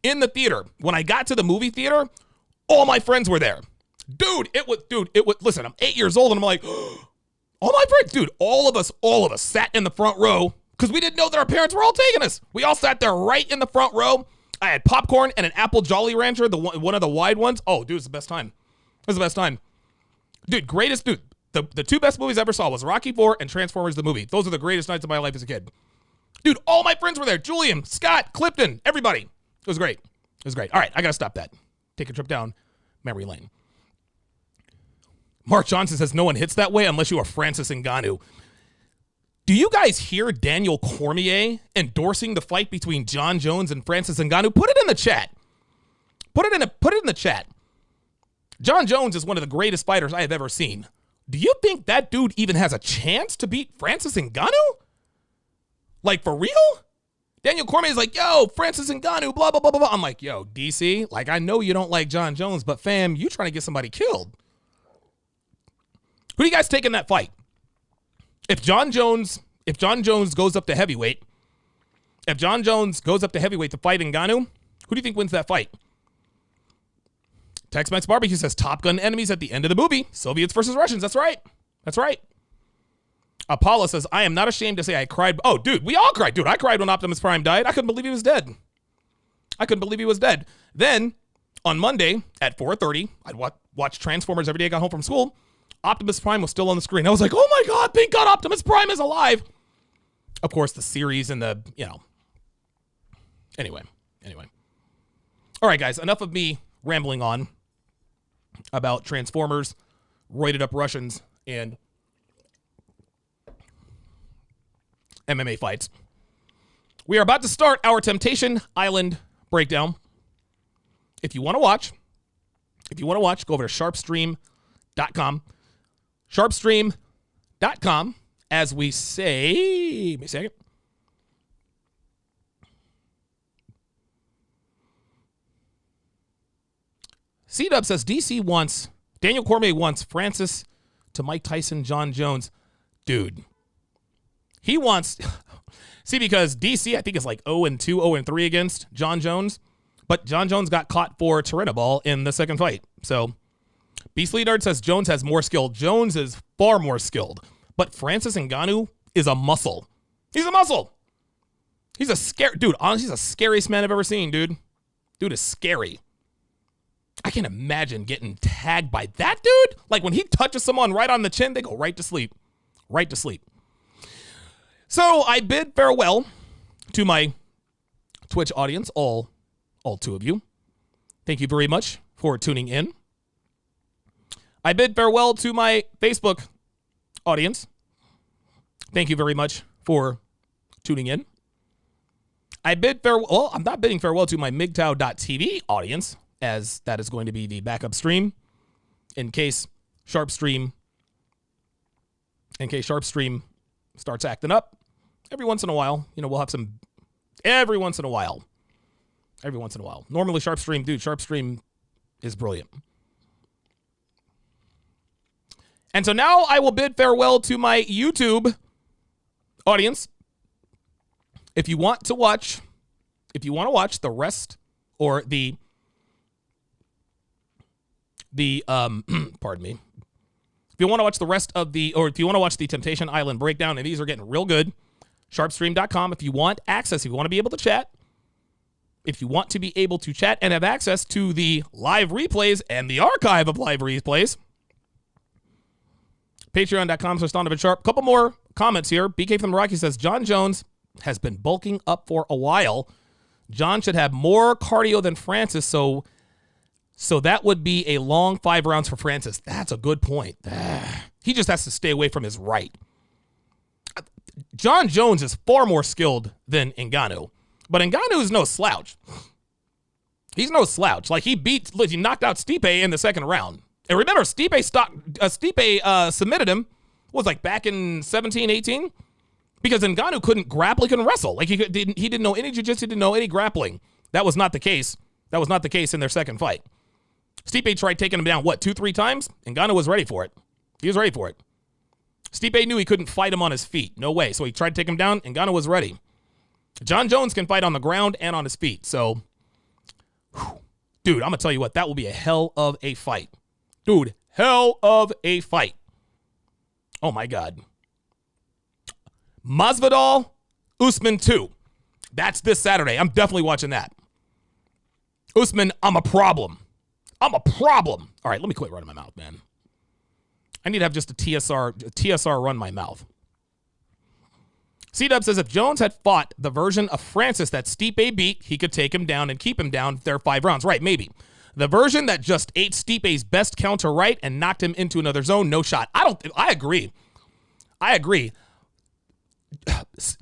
In the theater. When I got to the movie theater, all my friends were there. Dude, listen, I'm 8 years old and I'm like, all my friends, dude, all of us sat in the front row because we didn't know that our parents were all taking us. We all sat there right in the front row. I had popcorn and an apple Jolly Rancher, one of the wide ones. Oh, dude, it's the best time. It was the best time. Dude, greatest, dude. The two best movies I ever saw was Rocky IV and Transformers the movie. Those are the greatest nights of my life as a kid. Dude, all my friends were there. Julian, Scott, Clifton, everybody. It was great. It was great. All right, I got to stop that. Take a trip down memory lane. Mark Johnson says no one hits that way unless you are Francis Ngannou. Do you guys hear Daniel Cormier endorsing the fight between John Jones and Francis Ngannou? Put it in the chat. Put it in the chat. John Jones is one of the greatest fighters I have ever seen. Do you think that dude even has a chance to beat Francis Ngannou? Like, for real? Daniel Cormier is like, yo, Francis Ngannou, blah, blah, blah, blah, blah. I'm like, yo, DC, like, I know you don't like John Jones, but fam, you trying to get somebody killed. Who do you guys take in that fight? If John Jones goes up to heavyweight, to fight Ngannou, who do you think wins that fight? Tex-Mex Barbecue says Top Gun enemies at the end of the movie. Soviets versus Russians. That's right. That's right. Apollo says, I am not ashamed to say I cried. Oh, dude, we all cried. Dude, I cried when Optimus Prime died. I couldn't believe he was dead. Then, on Monday at 4:30, I'd watch Transformers every day I got home from school. Optimus Prime was still on the screen. I was like, oh my God, thank God Optimus Prime is alive. Of course, the series and the, Anyway. All right, guys, enough of me rambling on about Transformers, roided up Russians, and MMA fights. We are about to start our Temptation Island breakdown. If you want to watch, go over to sharpestream.com. Sharpestream.com, as we say, give me a second. C-Dub says Daniel Cormier wants Francis to Mike Tyson, John Jones. Dude, he wants, because DC, I think, is like 0-2, 0-3 against John Jones, but John Jones got caught for Tyranobol in the second fight. So, Beastly Dart says Jones has more skill. Jones is far more skilled, but Francis Ngannou is a muscle. He's a muscle. He's a dude, honestly, he's the scariest man I've ever seen, dude. Dude is scary. I can't imagine getting tagged by that dude. Like, when he touches someone right on the chin, they go right to sleep. Right to sleep. So I bid farewell to my Twitch audience, all two of you. Thank you very much for tuning in. I bid farewell to my Facebook audience. Thank you very much for tuning in. I bid farewell. Well, I'm not bidding farewell to my MGTOW.tv audience, as that is going to be the backup stream in case Sharpe Stream starts acting up. Every once in a while, we'll have some. Every once in a while. Normally, Sharpe Stream is brilliant. And so now I will bid farewell to my YouTube audience. If you want to watch the rest, or the pardon me. If you want to watch the rest of if you want to watch the Temptation Island breakdown, and these are getting real good, sharpestream.com. If you want access, if you want to be able to chat, and have access to the live replays and the archive of live replays, patreon.com/Donovan Sharpe. Couple more comments here. BK from the Rocky says, John Jones has been bulking up for a while. John should have more cardio than Francis, so that would be a long 5 rounds for Francis. That's a good point. He just has to stay away from his right. John Jones is far more skilled than Ngannou, but Ngannou is no slouch. He's no slouch. Like, he knocked out Stipe in the second round. And remember, Stipe submitted him, back in 17, 18? Because Ngannou couldn't grapple, he couldn't wrestle. Like, he didn't know any jiu-jitsu, didn't know any grappling. That was not the case. In their second fight. Stipe tried taking him down, 2-3 times? Ngannou was ready for it. He was ready for it. Stipe knew he couldn't fight him on his feet. No way. So he tried to take him down. Ngannou was ready. John Jones can fight on the ground and on his feet. So, dude, I'm going to tell you what. That will be a hell of a fight. Dude, hell of a fight. Oh, my God. Masvidal, Usman 2. That's this Saturday. I'm definitely watching that. Usman, I'm a problem. I'm a problem. All right, let me quit running my mouth, man. I need to have just a TSR run my mouth. C-Dub says if Jones had fought the version of Francis that Stipe beat, he could take him down and keep him down there 5 rounds. Right, maybe. The version that just ate Stipe's best counter right and knocked him into another zone, no shot. I agree.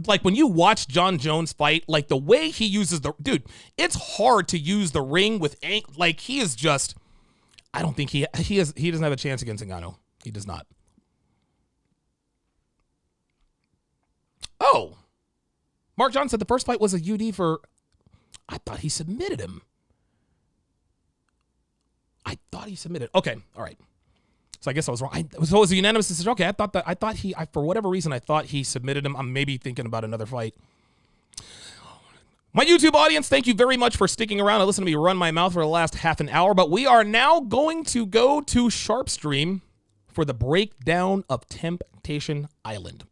Like when you watch John Jones fight, like the way he uses dude, it's hard to use the ring with like he is just, I don't think he doesn't have a chance against Ngannou. He does not. Oh, Mark John said the first fight was a UD for, I thought he submitted him. Okay, all right. So I guess I was wrong. So it was a unanimous decision. Okay, for whatever reason, I thought he submitted him. I'm maybe thinking about another fight. My YouTube audience, thank you very much for sticking around and listening to me run my mouth for the last half an hour. But we are now going to go to Sharpe Stream for the breakdown of Temptation Island.